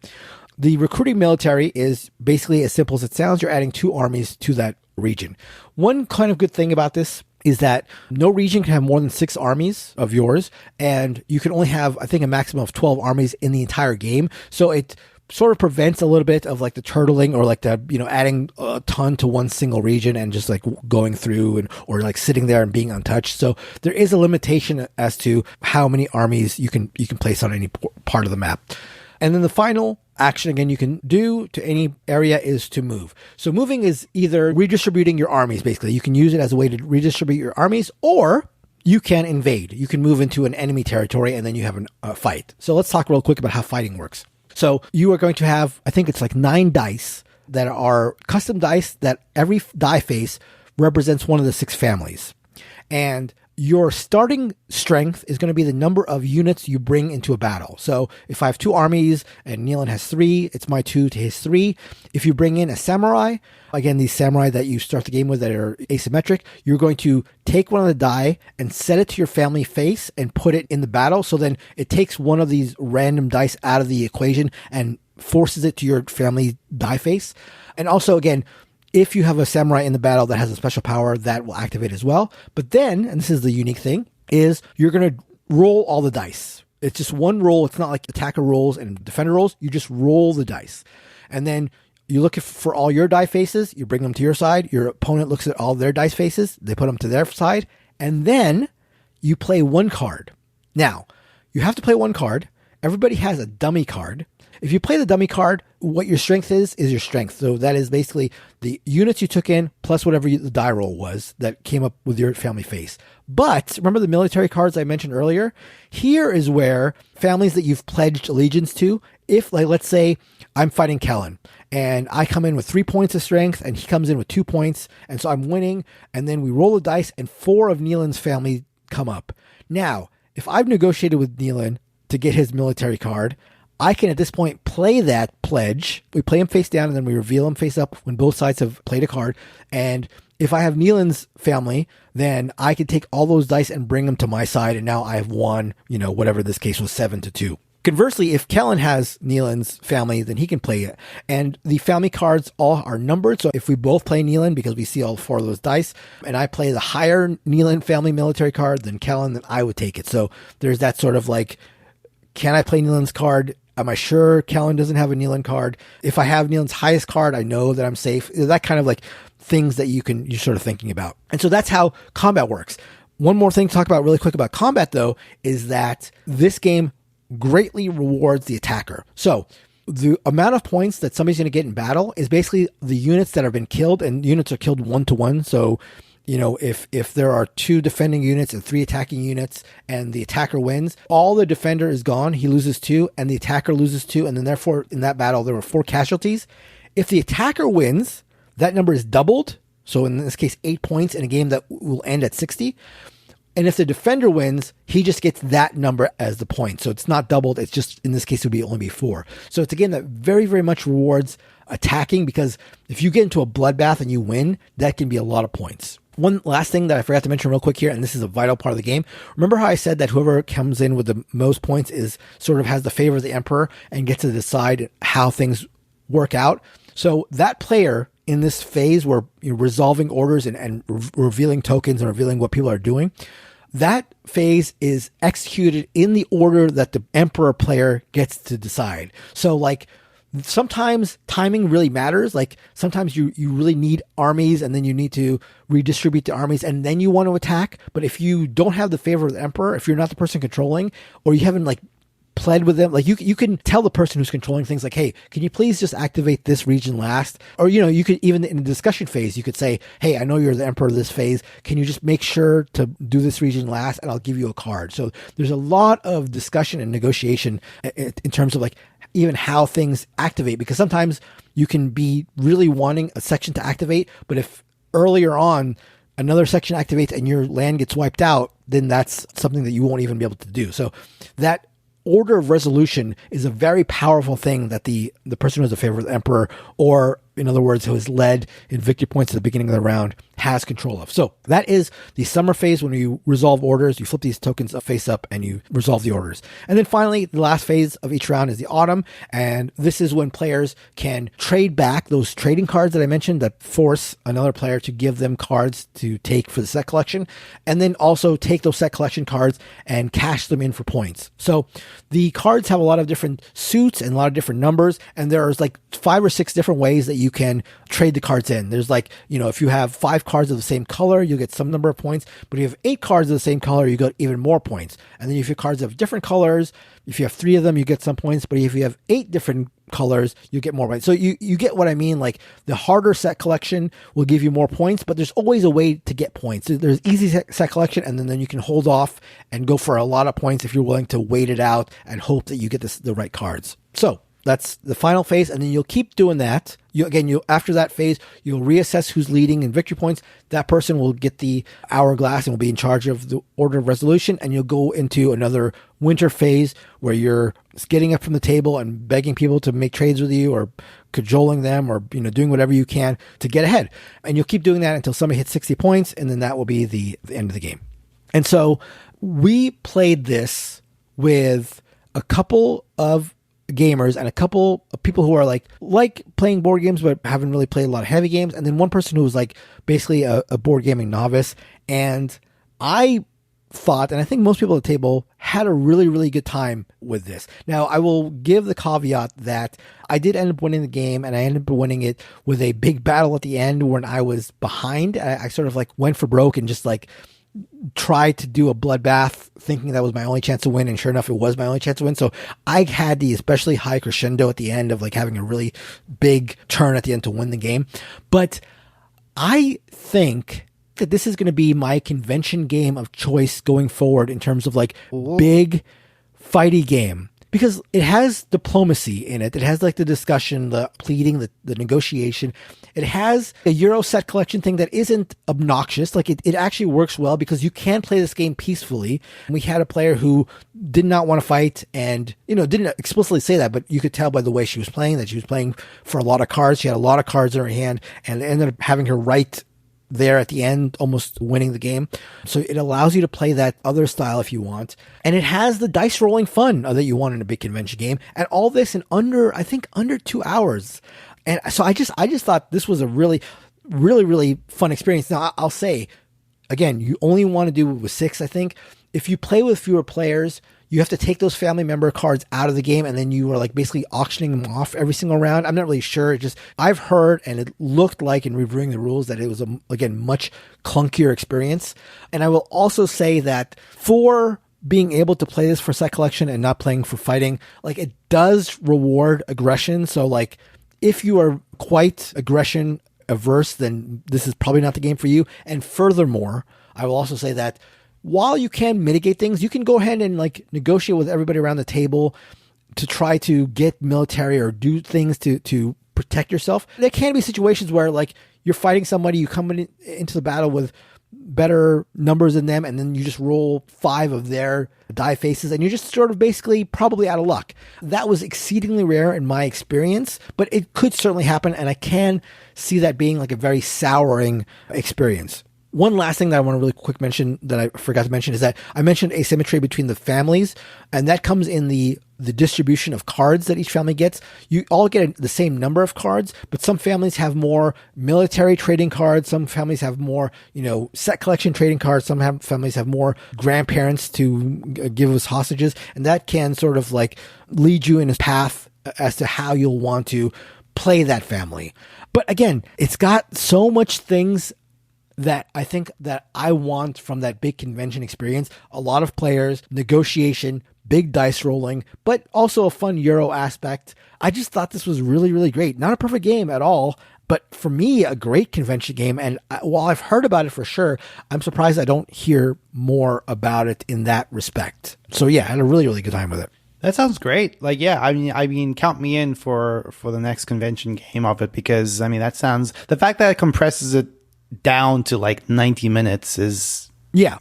The recruiting military is basically as simple as it sounds. You're adding 2 armies to that region. One kind of good thing about this is that no region can have more than 6 armies of yours, and you can only have, I think, a maximum of 12 armies in the entire game. So it sort of prevents a little bit of the turtling or the, adding a ton to one single region and just going through or sitting there and being untouched. So there is a limitation as to how many armies you can place on any part of the map. And then the final action, again, you can do to any area is to move. So moving is either redistributing your armies, basically. You can use it as a way to redistribute your armies, or you can invade. You can move into an enemy territory and then you have a fight. So let's talk real quick about how fighting works. So you are going to have, I think it's like 9 dice that are custom dice that every die face represents one of the 6 families. And your starting strength is going to be the number of units you bring into a battle. So if I have 2 armies and Neelan has 3, it's my 2 to his 3. If you bring in a samurai, again, these samurai that you start the game with that are asymmetric, you're going to take one of the die and set it to your family face and put it in the battle. So then it takes one of these random dice out of the equation and forces it to your family die face. And also, again, if you have a samurai in the battle that has a special power, that will activate as well. But then, and this is the unique thing, is you're going to roll all the dice. It's just one roll. It's not like attacker rolls and defender rolls. You just roll the dice. And then you look for all your die faces. You bring them to your side. Your opponent looks at all their dice faces. They put them to their side. And then you play 1 card. Now, you have to play 1 card. Everybody has a dummy card. If you play the dummy card, what your strength is your strength. So that is basically the units you took in plus whatever the die roll was that came up with your family face. But remember the military cards I mentioned earlier? Here is where families that you've pledged allegiance to, if, like, let's say I'm fighting Kellen and I come in with 3 points of strength and he comes in with 2 points. And so I'm winning. And then we roll the dice and 4 of Neelan's family come up. Now, if I've negotiated with Neelan to get his military card, I can at this point play that pledge. We play him face down and then we reveal him face up when both sides have played a card. And if I have Neelan's family, then I can take all those dice and bring them to my side. And now I have won, whatever this case was, 7-2. Conversely, if Kellen has Neelan's family, then he can play it. And the family cards all are numbered. So if we both play Neelan, because we see all 4 of those dice, and I play the higher Neelan family military card than Kellen, then I would take it. So there's that sort of like, can I play Neelan's card? Am I sure Kellen doesn't have a Neelan card? If I have Neelan's highest card, I know that I'm safe. That kind of like things that you're sort of thinking about. And so that's how combat works. One more thing to talk about really quick about combat, though, is that this game greatly rewards the attacker. So the amount of points that somebody's going to get in battle is basically the units that have been killed, and units are killed 1-to-1. So if there are 2 defending units and 3 attacking units and the attacker wins, all the defender is gone. He loses 2 and the attacker loses 2. And then therefore in that battle, there were 4 casualties. If the attacker wins, that number is doubled. So in this case, 8 points in a game that will end at 60. And if the defender wins, he just gets that number as the point. So it's not doubled. It's just, in this case, it would only be 4. So it's a game that very, very much rewards attacking, because if you get into a bloodbath and you win, that can be a lot of points. One last thing that I forgot to mention real quick here, and this is a vital part of the game. Remember how I said that whoever comes in with the most points is sort of has the favor of the emperor and gets to decide how things work out? So that player in this phase where you're resolving orders and revealing tokens and revealing what people are doing, that phase is executed in the order that the emperor player gets to decide. So like, sometimes timing really matters. Like sometimes you really need armies and then you need to redistribute the armies and then you want to attack. But if you don't have the favor of the emperor, if you're not the person controlling, or you haven't like pled with them, like you can tell the person who's controlling things like, hey, can you please just activate this region last? Or, you could even in the discussion phase, you could say, hey, I know you're the emperor of this phase. Can you just make sure to do this region last and I'll give you a card? So there's a lot of discussion and negotiation in terms of like, even how things activate, because sometimes you can be really wanting a section to activate, but if earlier on another section activates and your land gets wiped out, then that's something that you won't even be able to do. So that order of resolution is a very powerful thing that the person who has a favor of the emperor, or in other words, who has led in victory points at the beginning of the round, has control of. So that is the summer phase. When you resolve orders, you flip these tokens face up and you resolve the orders. And then finally, the last phase of each round is the autumn. And this is when players can trade back those trading cards that I mentioned that force another player to give them cards to take for the set collection. And then also take those set collection cards and cash them in for points. So the cards have a lot of different suits and a lot of different numbers. And there's like 5 or 6 different ways that you can trade the cards in. There's like, if you have 5 cards of the same color, you get some number of points. But if you have 8 cards of the same color, you get even more points. And then if you have cards of different colors, if you have 3 of them, you get some points. But if you have 8 different colors, you get more points. So you get what I mean. Like the harder set collection will give you more points, but there's always a way to get points. There's easy set collection, and then you can hold off and go for a lot of points if you're willing to wait it out and hope that you get the right cards. So That's the final phase, and then you'll keep doing that. After that phase, you'll reassess who's leading in victory points. That person will get the hourglass and will be in charge of the order of resolution, and you'll go into another winter phase where you're getting up from the table and begging people to make trades with you, or cajoling them, or doing whatever you can to get ahead. And you'll keep doing that until somebody hits 60 points, and then that will be the end of the game. And so we played this with a couple of gamers and a couple of people who are like playing board games but haven't really played a lot of heavy games, and then one person who was like basically a board gaming novice. And I thought, and I think most people at the table had a really, really good time with this. Now, I will give the caveat that I did end up winning the game, and I ended up winning it with a big battle at the end when I was behind. I sort of like went for broke and just like tried to do a bloodbath thinking that was my only chance to win, and sure enough, it was my only chance to win. So I had the especially high crescendo at the end of like having a really big turn at the end to win the game. But I think that this is going to be my convention game of choice going forward in terms of like big fighty game, because it has diplomacy in it. It has like the discussion, the pleading, the negotiation. It has a Euro set collection thing that isn't obnoxious. Like it actually works well because you can play this game peacefully. We had a player who did not want to fight and, didn't explicitly say that, but you could tell by the way she was playing that she was playing for a lot of cards. She had a lot of cards in her hand and ended up having her right there at the end, almost winning the game. So it allows you to play that other style if you want. And it has the dice rolling fun that you want in a big convention game. And all this in under 2 hours. And so I just thought this was a really, really, really fun experience. Now, I'll say, again, you only want to do it with 6, I think. If you play with fewer players, you have to take those family member cards out of the game, and then you are like basically auctioning them off every single round. I'm not really sure. I've heard, and it looked like in reviewing the rules that it was again much clunkier experience. And I will also say that for being able to play this for set collection and not playing for fighting, like it does reward aggression. So like if you are quite aggression averse, then this is probably not the game for you. And furthermore, I will also say that while you can mitigate things, you can go ahead and like negotiate with everybody around the table to try to get military or do things to protect yourself. There can be situations where like you're fighting somebody, you come into the battle with better numbers than them, and then you just roll 5 of their die faces, and you're just sort of basically probably out of luck. That was exceedingly rare in my experience, but it could certainly happen, and I can see that being like a very souring experience. One last thing that I want to really quick mention that I forgot to mention is that I mentioned asymmetry between the families, and that comes in the distribution of cards that each family gets. You all get the same number of cards, but some families have more military trading cards. Some families have more, set collection trading cards. Some families have more grandparents to give as hostages. And that can sort of like lead you in a path as to how you'll want to play that family. But again, it's got so much things that I think that I want from that big convention experience. A lot of players, negotiation, big dice rolling, but also a fun Euro aspect. I just thought this was really, really great. Not a perfect game at all, but for me, a great convention game. And while I've heard about it for sure, I'm surprised I don't hear more about it in that respect. So yeah, I had a really, really good time with it. That sounds great. Like, yeah, I mean, count me in for the next convention game of it, because I mean, that sounds, the fact that it compresses it down to like 90 minutes is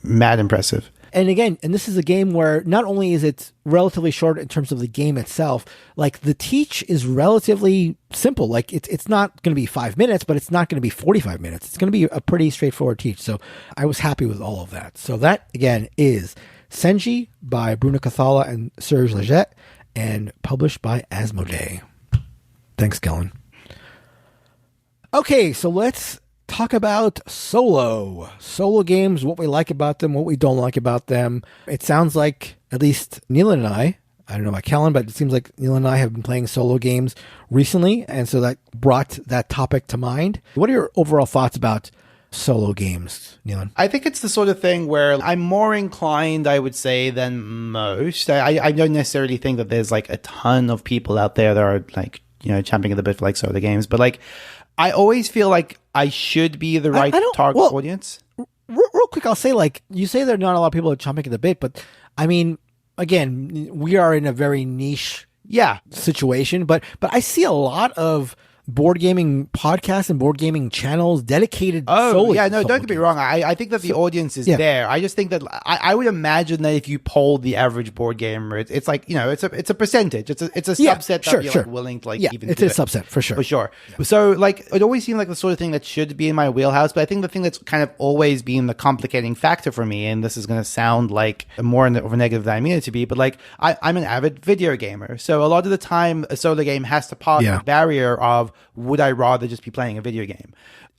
mad impressive. And again, this is a game where not only is it relatively short in terms of the game itself, like the teach is relatively simple. Like it's not going to be 5 minutes, but it's not going to be 45 minutes. It's going to be a pretty straightforward teach. So I was happy with all of that. So that again is Senji by Bruno Cathala and Serge Leggett, and published by Asmodee. Thanks, Kellen. Okay, so let's talk about solo games, what we like about them, what we don't like about them. It sounds like at least Neil and I don't know about Kellen, but it seems like Neil and I have been playing solo games recently, and so that brought that topic to mind. What are your overall thoughts about solo games, Neil? I think it's the sort of thing where I'm more inclined, I would say, than most. I don't necessarily think that there's like a ton of people out there that are like, champing at the bit for like solo games, but like I always feel like I should be the right target audience. Real quick, I'll say, like, you say there are not a lot of people chomping at the bit, but I mean, again, we are in a very niche Yeah. situation, but I see a lot of board gaming podcasts and board gaming channels dedicated solely yeah, to no, solo don't get me games. wrong. I think that the audience is there. I just think that I would imagine that if you polled the average board gamer, it's like, it's a percentage. It's a subset that you're like willing to even it's a subset for sure. For sure. Yeah. So like it always seemed like the sort of thing that should be in my wheelhouse, but I think the thing that's kind of always been the complicating factor for me, and this is going to sound like more of a negative than I mean it to be, but like I'm an avid video gamer. So a lot of the time a solo game has to pass the barrier of would I rather just be playing a video game?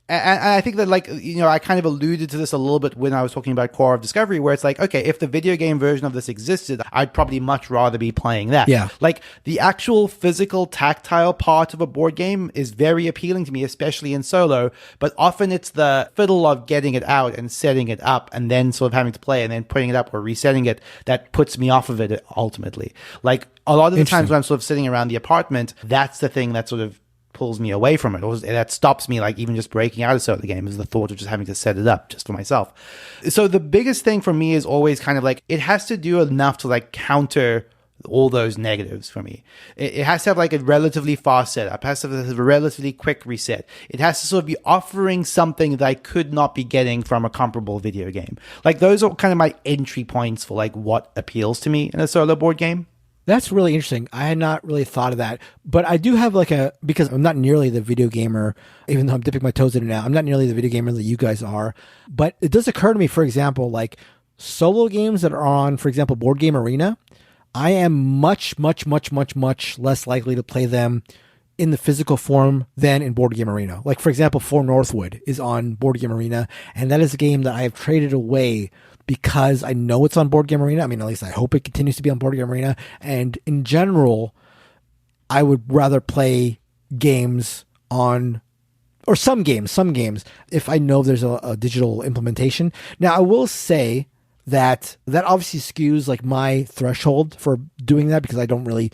And I think that, like, I kind of alluded to this a little bit when I was talking about Core of Discovery, where it's like, okay, if the video game version of this existed, I'd probably much rather be playing that. Yeah. Like, the actual physical, tactile part of a board game is very appealing to me, especially in solo, but often it's the fiddle of getting it out and setting it up and then sort of having to play and then putting it up or resetting it that puts me off of it ultimately. Like, a lot of the times when I'm sort of sitting around the apartment, that's the thing that sort of pulls me away from it, or that stops me, like even just breaking out of solo game, is the thought of just having to set it up just for myself. So the biggest thing for me is always kind of like, it has to do enough to like counter all those negatives for me. It has to have like a relatively fast setup. It has to have a relatively quick reset. It has to sort of be offering something that I could not be getting from a comparable video game. Like those are kind of my entry points for like what appeals to me in a solo board game. That's really interesting. I had not really thought of that, but I do have because I'm not nearly the video gamer, even though I'm dipping my toes in it now, I'm not nearly the video gamer that you guys are, but it does occur to me, for example, like solo games that are on, for example, Board Game Arena, I am much less likely to play them in the physical form than in Board Game Arena. Like, for example, For Northwood is on Board Game Arena, and that is a game that I have traded away because I know it's on Board Game Arena. I mean, at least I hope it continues to be on Board Game Arena. And in general, I would rather play games on, or some games, if I know there's a digital implementation. Now, I will say that obviously skews like my threshold for doing that, because I don't really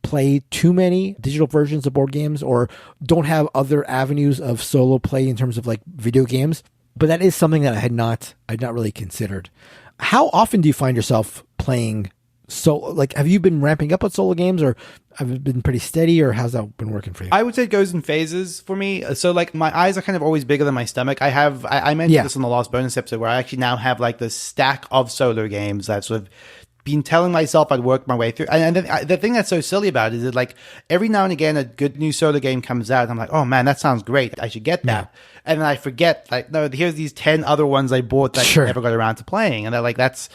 play too many digital versions of board games or don't have other avenues of solo play in terms of like video games. But that is something that I'd not really considered. How often do you find yourself playing solo? Like, have you been ramping up on solo games, or have you been pretty steady, or how's that been working for you? I would say it goes in phases for me. So like my eyes are kind of always bigger than my stomach. I mentioned this in the last bonus episode, where I actually now have like this stack of solo games that sort of been telling myself I'd work my way through. And the thing that's so silly about it is that like every now and again a good new solo game comes out and I'm like, oh man, that sounds great, I should get that. Yeah. And then I forget, like, no, here's these 10 other ones I bought that I never got around to playing. And they're like, that's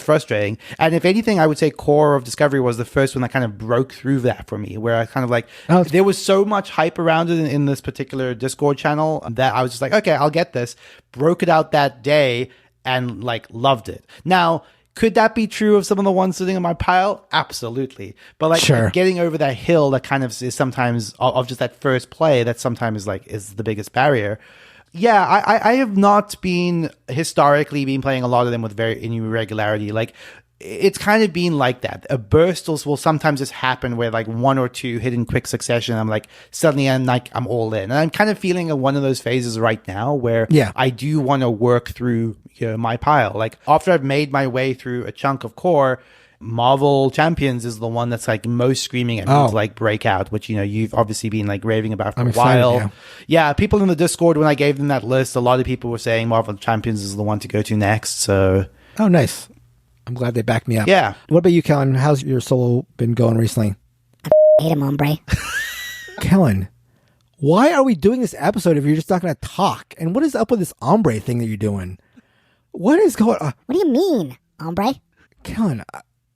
frustrating. And if anything, I would say Core of Discovery was the first one that kind of broke through that for me, where I kind of like, there was so much hype around it in this particular Discord channel that I was just like, okay, I'll get this. Broke it out that day and like loved it. Now, could that be true of some of the ones sitting on my pile? Absolutely. But like getting over that hill that kind of is sometimes of just that first play that sometimes is the biggest barrier. Yeah, I have not been historically playing a lot of them with any regularity. Like, it's kind of been like that. A burst will sometimes just happen where like one or two hit in quick succession. I'm like, suddenly I'm all in. And I'm kind of feeling one of those phases right now where I do want to work through my pile. Like, after I've made my way through a chunk of Core, Marvel Champions is the one that's like most screaming at me to like break out, which you've obviously been like raving about for a while. Yeah, people in the Discord, when I gave them that list, a lot of people were saying Marvel Champions is the one to go to next. So nice. I'm glad they backed me up. Yeah. What about you, Kellen? How's your solo been going recently? I hate him, hombre. Kellen, why are we doing this episode if you're just not going to talk? And what is up with this hombre thing that you're doing? What is going on? What do you mean, hombre? Kellen,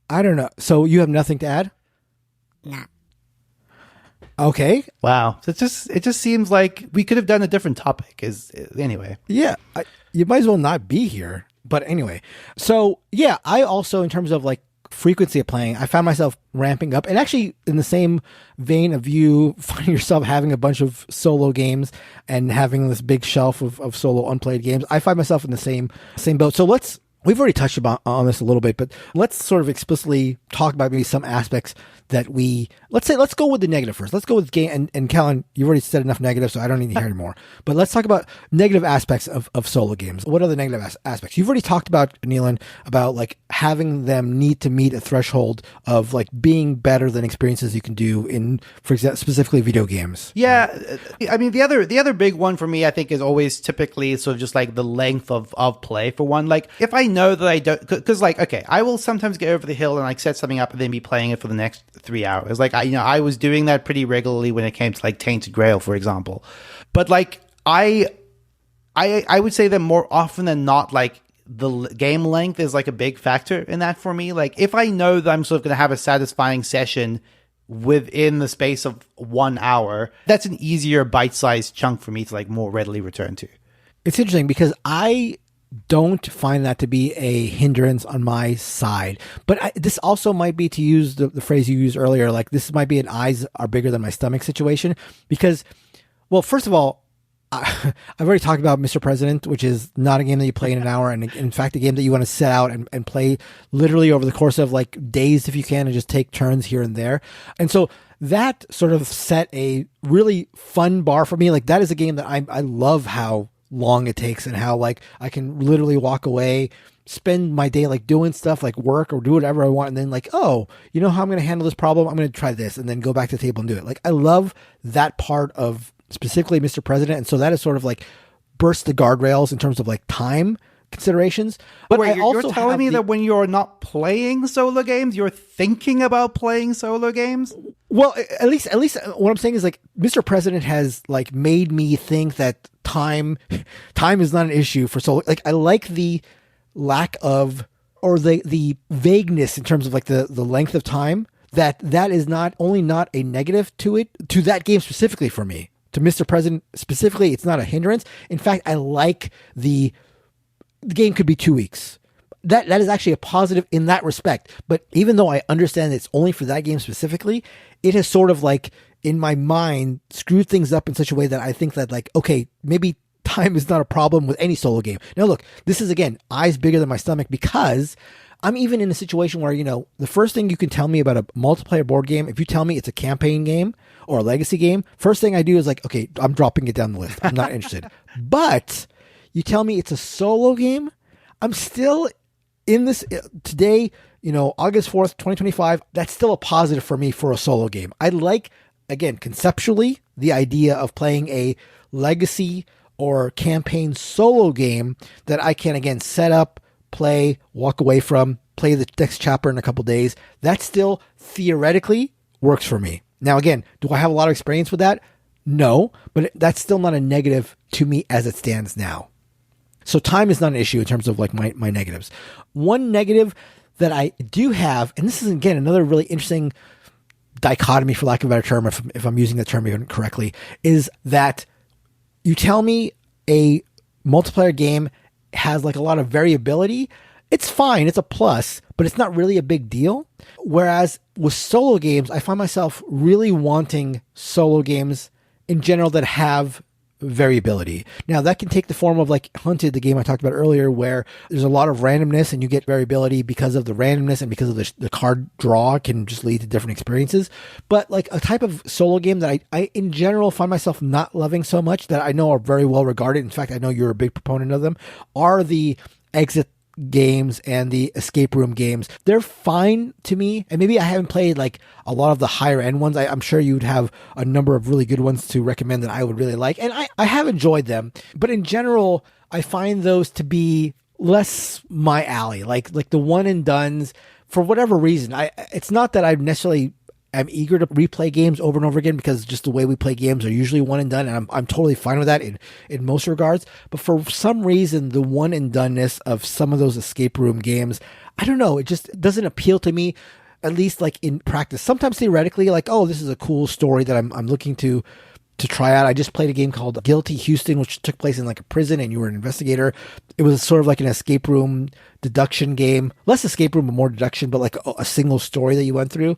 I don't know. So you have nothing to add? Nah. Okay. Wow. So it just seems like we could have done a different topic. Anyway. Yeah. You might as well not be here. But anyway, so yeah, I also, in terms of like frequency of playing, I found myself ramping up, and actually in the same vein of you finding yourself having a bunch of solo games and having this big shelf of solo unplayed games, I find myself in the same boat. So let's We've already touched on this a little bit, but let's sort of explicitly talk about maybe some aspects that let's go with the negative first. Let's go with game, and Callan, you've already said enough negative, so I don't need to hear anymore. But let's talk about negative aspects of solo games. What are the negative aspects? You've already talked about, Neelan, about like having them need to meet a threshold of like being better than experiences you can do in, for example, specifically video games. Yeah. I mean, the other big one for me, I think, is always typically sort of just like the length of play for one. Like if I know that I don't, because like, okay, I will sometimes get over the hill and like set something up and then be playing it for the next 3 hours. Like I was doing that pretty regularly when it came to like Tainted Grail, for example. But like I would say that more often than not, like the game length is like a big factor in that for me. Like if I know that I'm sort of going to have a satisfying session within the space of 1 hour, that's an easier bite-sized chunk for me to like more readily return to. It's interesting because I don't find that to be a hindrance on my side. But this also might be, to use the phrase you used earlier, like this might be an eyes are bigger than my stomach situation. Because, well, first of all, I've already talked about Mr. President, which is not a game that you play in an hour. And in fact, a game that you want to set out and play literally over the course of like days if you can, and just take turns here and there. And so that sort of set a really fun bar for me. Like that is a game that I love how long it takes and how like I can literally walk away, spend my day like doing stuff like work or do whatever I want, and then like, oh, you know how I'm going to handle this problem? I'm going to try this, and then go back to the table and do it. Like I love that part of specifically Mr. President, and so that is sort of like burst the guardrails in terms of like time considerations. But wait, you're telling me that when you're not playing solo games, you're thinking about playing solo games? Well, at least what I'm saying is like Mr. President has like made me think that time is not an issue for solo. Like I like the lack of, or the vagueness in terms of like the length of time, that is not only not a negative to that game specifically for me. To Mr. President specifically, it's not a hindrance. In fact, I like the game could be 2 weeks. That is actually a positive in that respect. But even though I understand it's only for that game specifically, it has sort of like in my mind screwed things up in such a way that I think that like, okay, maybe time is not a problem with any solo game. Now look, this is again, eyes bigger than my stomach, because I'm even in a situation where, you know, the first thing you can tell me about a multiplayer board game, if you tell me it's a campaign game or a legacy game, first thing I do is like, okay, I'm dropping it down the list. I'm not interested. But you tell me it's a solo game, I'm still in this today, you know, August 4th, 2025. That's still a positive for me for a solo game. I like, again, conceptually, the idea of playing a legacy or campaign solo game that I can, again, set up, play, walk away from, play the next chapter in a couple days. That still theoretically works for me. Now, again, do I have a lot of experience with that? No, but that's still not a negative to me as it stands now. So time is not an issue in terms of like my negatives. One negative that I do have, and this is again another really interesting dichotomy, for lack of a better term, if I'm using the term even correctly, is that you tell me a multiplayer game has like a lot of variability. It's fine, it's a plus, but it's not really a big deal. Whereas with solo games, I find myself really wanting solo games in general that have variability. Now that can take the form of like Hunted, the game I talked about earlier, where there's a lot of randomness and you get variability because of the randomness and because of the card draw can just lead to different experiences. But like a type of solo game that I in general find myself not loving so much, that I know are very well regarded, in fact I know you're a big proponent of them, are the exit games and the escape room games. They're fine to me, and maybe I haven't played like a lot of the higher end ones. I'm sure you'd have a number of really good ones to recommend that I would really like, and I have enjoyed them, but in general I find those to be less my alley. Like the one and dones, for whatever reason. It's not that I necessarily am eager to replay games over and over again, because just the way we play games are usually one and done, and I'm totally fine with that in most regards. But for some reason, the one and doneness of some of those escape room games, I don't know, it just doesn't appeal to me, at least like in practice. Sometimes theoretically, like, oh, this is a cool story that I'm looking to try out. I just played a game called Guilty Houston, which took place in like a prison and you were an investigator. It was sort of like an escape room deduction game, less escape room, but more deduction, but like a single story that you went through.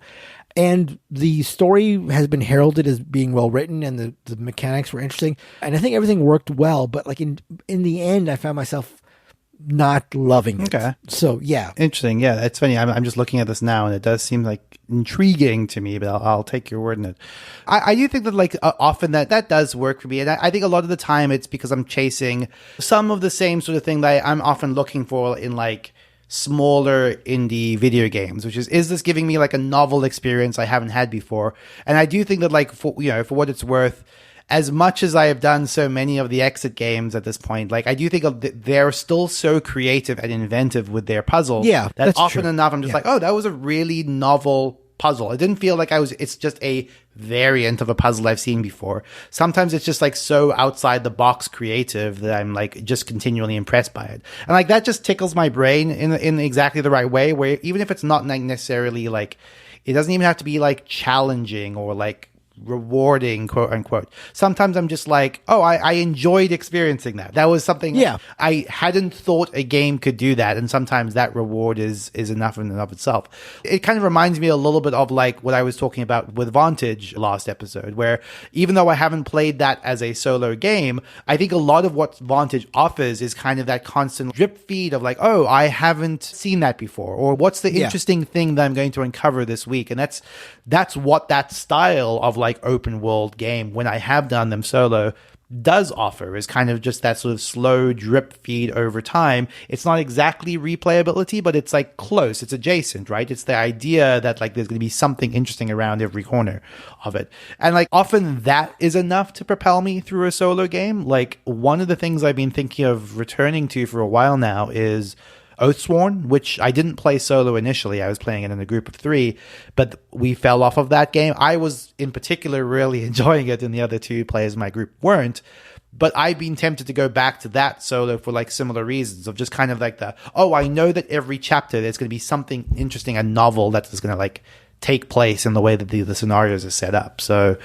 And the story has been heralded as being well written, and the mechanics were interesting. And I think everything worked well, but like in the end, I found myself not loving it. Okay. So yeah. Interesting. Yeah, it's funny. I'm just looking at this now, and it does seem like intriguing to me, but I'll take your word on it. I do think that like often that does work for me, and I think a lot of the time it's because I'm chasing some of the same sort of thing that I'm often looking for in like smaller indie video games, which is this giving me like a novel experience I haven't had before? And I do think that like for what it's worth, as much as I have done so many of the exit games at this point, like I do think they're still so creative and inventive with their puzzles. Yeah, that that's often true. enough I'm just like, oh, that was a really novel puzzle. It didn't feel like it's just a variant of a puzzle I've seen before. Sometimes it's just like so outside the box creative that I'm like just continually impressed by it. And like that just tickles my brain in exactly the right way, where even if it's not like necessarily like, it doesn't even have to be like challenging or like rewarding, quote unquote. Sometimes I'm just like, oh, I enjoyed experiencing that. That was something I hadn't thought a game could do that. And sometimes that reward is enough in and of itself. It kind of reminds me a little bit of like what I was talking about with Vantage last episode, where even though I haven't played that as a solo game, I think a lot of what Vantage offers is kind of that constant drip feed of like, oh, I haven't seen that before, or what's the interesting thing that I'm going to uncover this week. And that's what that style of like open world game, when I have done them solo, does offer, is kind of just that sort of slow drip feed over time. It's not exactly replayability, but it's like close, it's adjacent, right? It's the idea that like there's going to be something interesting around every corner of it. And like often that is enough to propel me through a solo game. Like one of the things I've been thinking of returning to for a while now is Oathsworn, which I didn't play solo initially. I was playing it in a group of 3, but we fell off of that game. I was in particular really enjoying it, and the other 2 players in my group weren't. But I've been tempted to go back to that solo for like similar reasons of just kind of like I know that every chapter there's going to be something interesting and novel that is going to like take place in the way that the scenarios are set up. So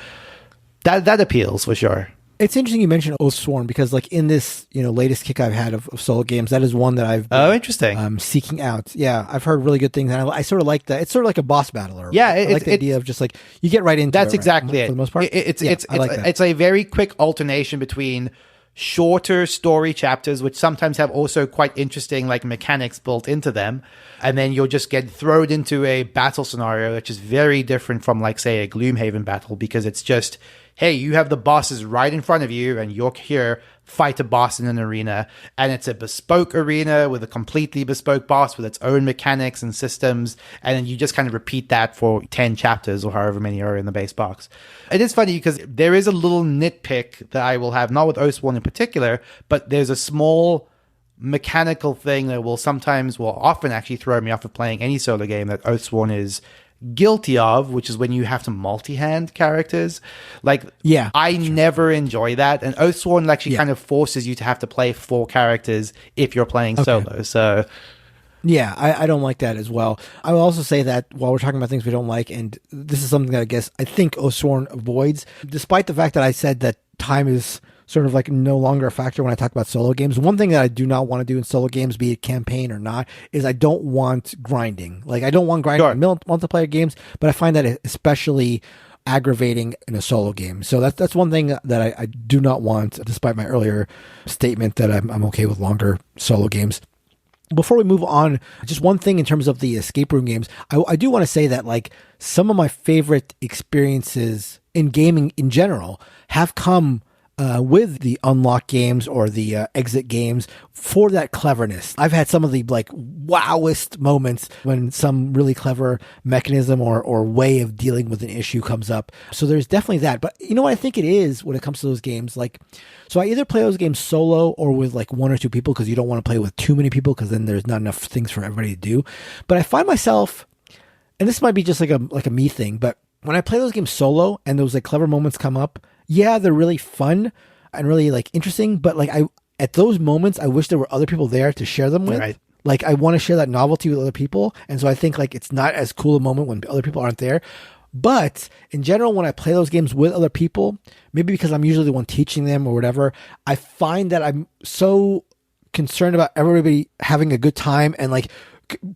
that appeals for sure. It's interesting you mentioned Oathsworn, because like in this, latest kick I've had of solo games, that is one that I've been, interesting. Seeking out. Yeah, I've heard really good things, and I sort of like that. It's sort of like a boss battler. Yeah, I like the idea of just like you get right into that's it. Exactly right? it. For the most part. It's a very quick alternation between shorter story chapters, which sometimes have also quite interesting like mechanics built into them, and then you'll just get thrown into a battle scenario which is very different from like say a Gloomhaven battle, because it's just, hey, you have the bosses right in front of you and you're here, fight a boss in an arena. And it's a bespoke arena with a completely bespoke boss with its own mechanics and systems. And then you just kind of repeat that for 10 chapters or however many are in the base box. It is funny because there is a little nitpick that I will have, not with Oathsworn in particular, but there's a small mechanical thing that will often actually throw me off of playing any solo game that Oathsworn is guilty of, which is when you have to multi-hand characters. Like, I never enjoy that, and Oathsworn actually kind of forces you to have to play 4 characters if you're playing solo. So yeah, I don't like that as well. I will also say that while we're talking about things we don't like, and this is something that I think Oathsworn avoids, despite the fact that I said that time is sort of like no longer a factor when I talk about solo games. One thing that I do not want to do in solo games, be it campaign or not, is I don't want grinding. Like I don't want grinding in multiplayer games, but I find that especially aggravating in a solo game. So that's one thing that I do not want, despite my earlier statement that I'm okay with longer solo games. Before we move on, just one thing in terms of the escape room games, I do want to say that like some of my favorite experiences in gaming in general have come with the unlock games or the exit games for that cleverness. I've had some of the like wowest moments when some really clever mechanism or way of dealing with an issue comes up. So there's definitely that. But you know what I think it is when it comes to those games? Like, so I either play those games solo or with like 1 or 2 people, because you don't want to play with too many people because then there's not enough things for everybody to do. But I find myself, and this might be just like a me thing, but when I play those games solo and those like clever moments come up, yeah, they're really fun and really like interesting, but like at those moments, I wish there were other people there to share them with. Right. Like I want to share that novelty with other people. And so I think like it's not as cool a moment when other people aren't there. But in general, when I play those games with other people, maybe because I'm usually the one teaching them or whatever, I find that I'm so concerned about everybody having a good time and like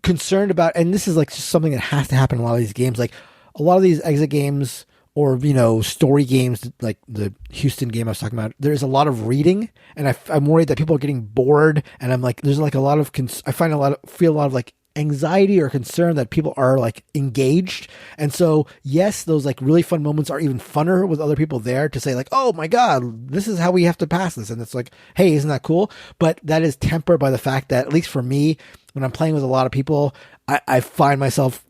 concerned about, and this is like just something that has to happen in a lot of these games. Like a lot of these exit games or, you know, story games like the Houston game I was talking about, there's a lot of reading, and I'm worried that people are getting bored, and I'm like, there's like a lot of, feel a lot of like anxiety or concern that people are like engaged. And so, yes, those like really fun moments are even funner with other people there to say like, oh my God, this is how we have to pass this. And it's like, hey, isn't that cool? But that is tempered by the fact that, at least for me, when I'm playing with a lot of people, I find myself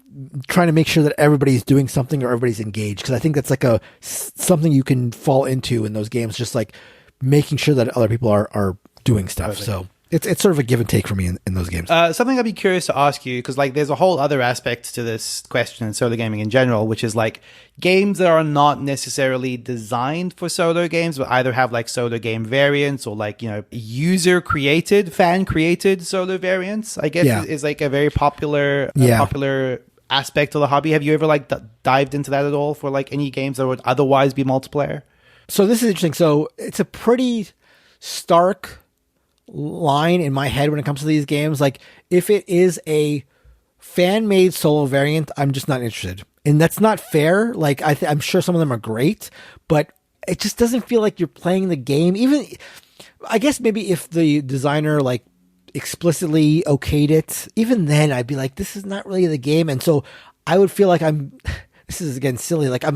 trying to make sure that everybody's doing something or everybody's engaged. Cause I think that's like something you can fall into in those games, just like making sure that other people are doing stuff. So it's sort of a give and take for me in those games. Something I'd be curious to ask you, because like there's a whole other aspect to this question in solo gaming in general, which is like games that are not necessarily designed for solo games, but either have like solo game variants or like, you know, user created, fan created solo variants, I guess is like a very popular aspect of the hobby. Have you ever like dived into that at all for like any games that would otherwise be multiplayer? So this is interesting. So it's a pretty stark line in my head when it comes to these games. Like, if it is a fan-made solo variant, I'm just not interested, and that's not fair. Like, I'm sure some of them are great, but it just doesn't feel like you're playing the game. Even, I guess maybe if the designer like explicitly okayed it, even then I'd be like, this is not really the game. And so I would feel like this is again silly. Like I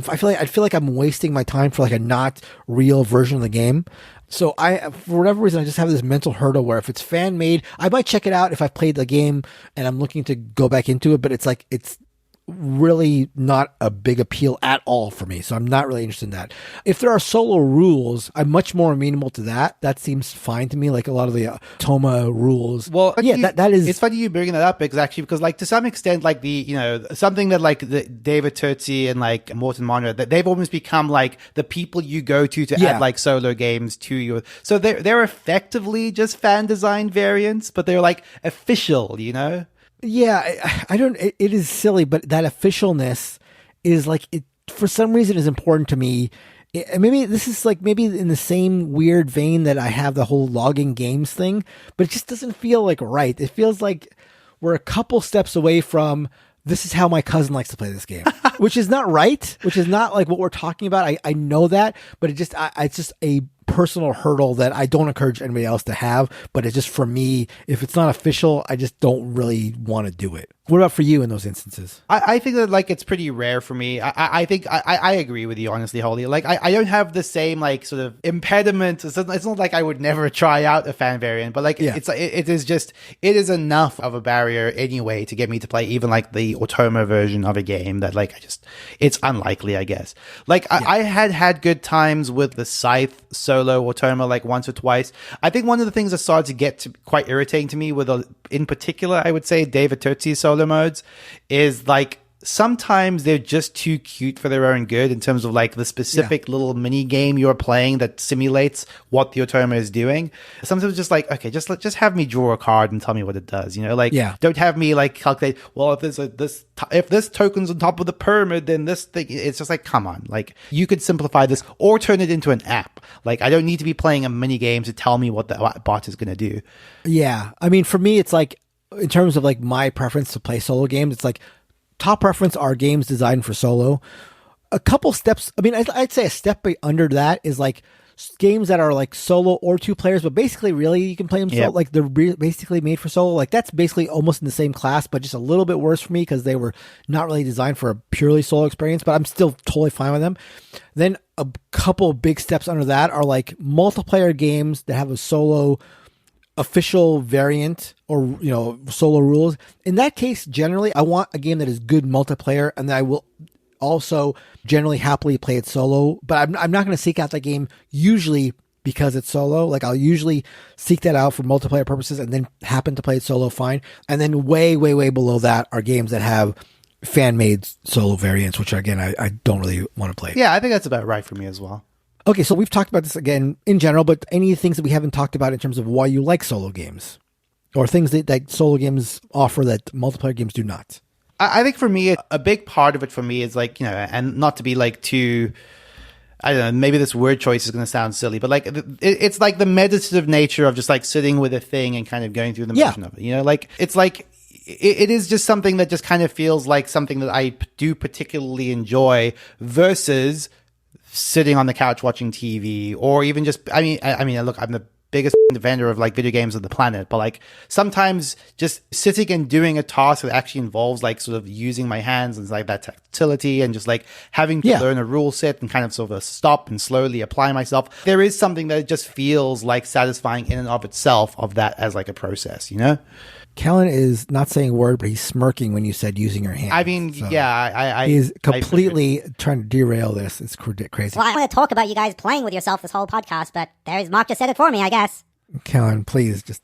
feel like I'm wasting my time for like a not real version of the game. So for whatever reason, I just have this mental hurdle where if it's fan made, I might check it out if I've played the game and I'm looking to go back into it, but it's like, it's really not a big appeal at all for me. So I'm not really interested in that. If there are solo rules, I'm much more amenable to that. That seems fine to me. Like a lot of the Toma rules. Well, yeah, that is. It's funny you bringing that up because like to some extent, like something that like the David Turtzi and like Morten Monroe, that they've almost become like the people you go to add like solo games to you. So they're effectively just fan designed variants, but they're like official, you know? Yeah, I don't. It is silly, but that officialness is like, it for some reason is important to me. Maybe this is like maybe in the same weird vein that I have the whole logging games thing, but it just doesn't feel like right. It feels like we're a couple steps away from, this is how my cousin likes to play this game, which is not right, which is not like what we're talking about. I know that, but it's just a personal hurdle that I don't encourage anybody else to have, but it's just, for me, if it's not official, I just don't really want to do it. What about for you in those instances? I think that like it's pretty rare for me. I think I agree with you, honestly, Holly. Like I don't have the same like sort of impediment. It's not like I would never try out a fan variant, but like it is enough of a barrier anyway to get me to play even like the Automa version of a game that like it's unlikely, I guess. Like I had good times with the Scythe solo Automa like once or twice. I think one of the things that started to get quite irritating to me with in particular, I would say David Turtzi's solo modes is like sometimes they're just too cute for their own good in terms of like the specific little mini game you're playing that simulates what the Automa is doing. Sometimes it's just like, okay, just have me draw a card and tell me what it does, you know, like don't have me like calculate, well, if this token's on top of the pyramid, then this thing, it's just like, come on, like you could simplify this or turn it into an app. Like I don't need to be playing a mini game to tell me what the bot is going to do. Yeah. I mean, for me, it's like, in terms of like my preference to play solo games, it's like top preference are games designed for solo. A couple steps, I mean, I'd say a step under that is like games that are like solo or two players, but basically really you can play them solo, like they're basically made for solo. Like that's basically almost in the same class, but just a little bit worse for me because they were not really designed for a purely solo experience, but I'm still totally fine with them. Then a couple big steps under that are like multiplayer games that have a solo official variant or, you know, solo rules. In that case, generally I want a game that is good multiplayer, and I will also generally happily play it solo, but I'm not going to seek out that game usually because it's solo. Like I'll usually seek that out for multiplayer purposes and then happen to play it solo fine. And then way below that are games that have fan-made solo variants, which again I don't really want to play. Yeah, I think that's about right for me as well. Okay, so we've talked about this again in general, but any things that we haven't talked about in terms of why you like solo games or things that solo games offer that multiplayer games do not? I think for me, a big part of it for me is like, you know, and not to be like too, I don't know, maybe this word choice is going to sound silly, but like it's like the meditative nature of just like sitting with a thing and kind of going through the motion of it. You know, like it's like it is just something that just kind of feels like something that I do particularly enjoy versus sitting on the couch watching TV, or even just, I mean, look, I'm the biggest vendor of like video games on the planet, but like sometimes just sitting and doing a task that actually involves like sort of using my hands and like that tactility and just like having to learn a rule set and kind of sort of stop and slowly apply myself. There is something that just feels like satisfying in and of itself of that as like a process, you know? Callan is not saying a word, but he's smirking when you said using your hands. I mean, so yeah, he's completely trying to derail this. It's crazy. Well, I want to talk about you guys playing with yourself this whole podcast, but there's Mark just said it for me, I guess. Callan, please just...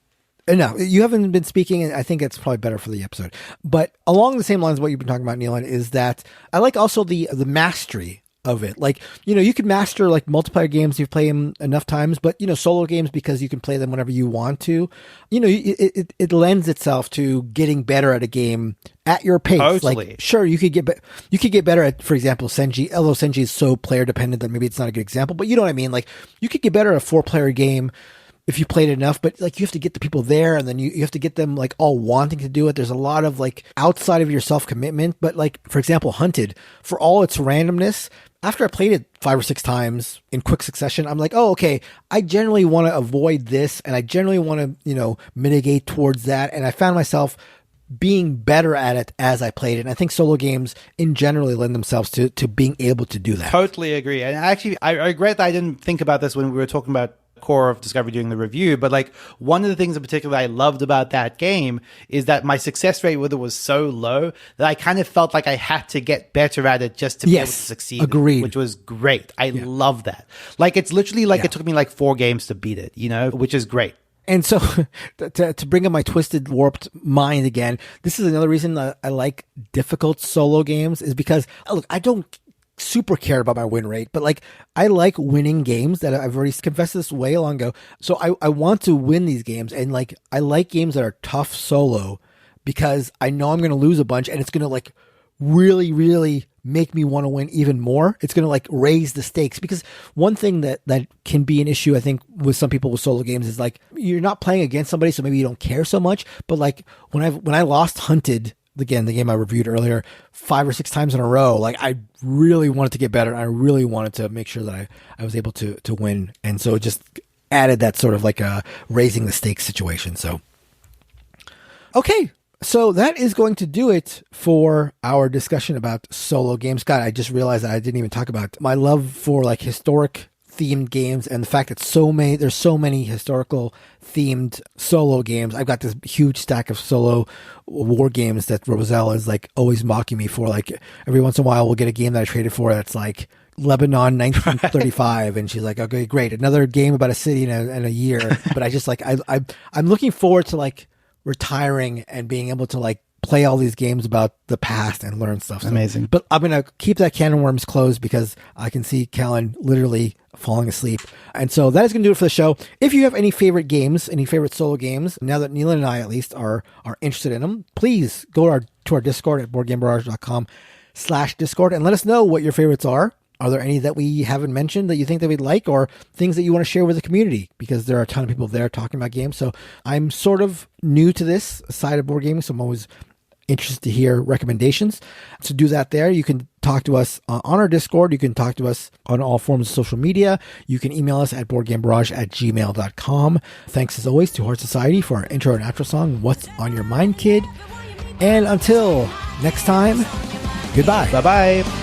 No, you haven't been speaking, and I think it's probably better for the episode. But along the same lines of what you've been talking about, Neelan, is that I like also the mastery of it. Like, you know, you can master like multiplayer games, you've played them enough times, but, you know, solo games, because you can play them whenever you want to, you know, it lends itself to getting better at a game at your pace. Totally. Like, sure, you could get better at, for example, Senji, although Senji is so player dependent that maybe it's not a good example, but you know what I mean? Like, you could get better at a 4-player game if you played enough, but like you have to get the people there, and then you have to get them like all wanting to do it. There's a lot of like outside of your self-commitment, but like, for example, Hunted, for all its randomness, after I played it 5 or 6 times in quick succession, I'm like, oh, okay, I generally want to avoid this, and I generally want to, you know, mitigate towards that. And I found myself being better at it as I played it. And I think solo games in generally lend themselves to being able to do that. Totally agree. And actually, I regret that I didn't think about this when we were talking about Core of Discovery doing the review, but like one of the things in particular I loved about that game is that my success rate with it was so low that I kind of felt like I had to get better at it just to be able to succeed. Agreed. Which was great. I love that. Like, it's literally like it took me like 4 games to beat it, you know, which is great. And so to bring up my twisted, warped mind again, this is another reason that I like difficult solo games, is because, look, I don't super care about my win rate, but like I like winning games. That I've already confessed this way long ago. So I want to win these games, and like I like games that are tough solo because I know I'm going to lose a bunch, and it's going to like really, really make me want to win even more. It's going to like raise the stakes, because one thing that can be an issue, I think, with some people with solo games is like you're not playing against somebody, so maybe you don't care so much. But like when I lost Hunted, again, the game I reviewed earlier, 5 or 6 times in a row, like I really wanted to get better. I really wanted to make sure that I was able to win. And so it just added that sort of like a raising the stakes situation. So, okay. So that is going to do it for our discussion about solo games. God, I just realized that I didn't even talk about my love for like historic themed games, and the fact that there's so many historical themed solo games. I've got this huge stack of solo war games that Roselle is like always mocking me for. Like every once in a while we'll get a game that I traded for that's like Lebanon 1935, and she's like, okay, great, another game about a city in a year. But I just like I'm looking forward to like retiring and being able to like play all these games about the past and learn stuff. So, amazing. But I'm going to keep that can of worms closed because I can see Callan literally falling asleep. And so that is going to do it for the show. If you have any favorite games, any favorite solo games, now that Neelan and I at least are interested in them, please go to our Discord at boardgamebarrage.com/Discord and let us know what your favorites are. Are there any that we haven't mentioned that you think that we'd like, or things that you want to share with the community? Because there are a ton of people there talking about games. So I'm sort of new to this side of board gaming, so I'm always interested to hear recommendations. So do that there. You can talk to us on our Discord. You can talk to us on all forms of social media. You can email us at boardgamebarrage@gmail.com. Thanks as always to Heart Society for our intro and outro song, What's on Your Mind, Kid? And until next time, goodbye. Bye-bye.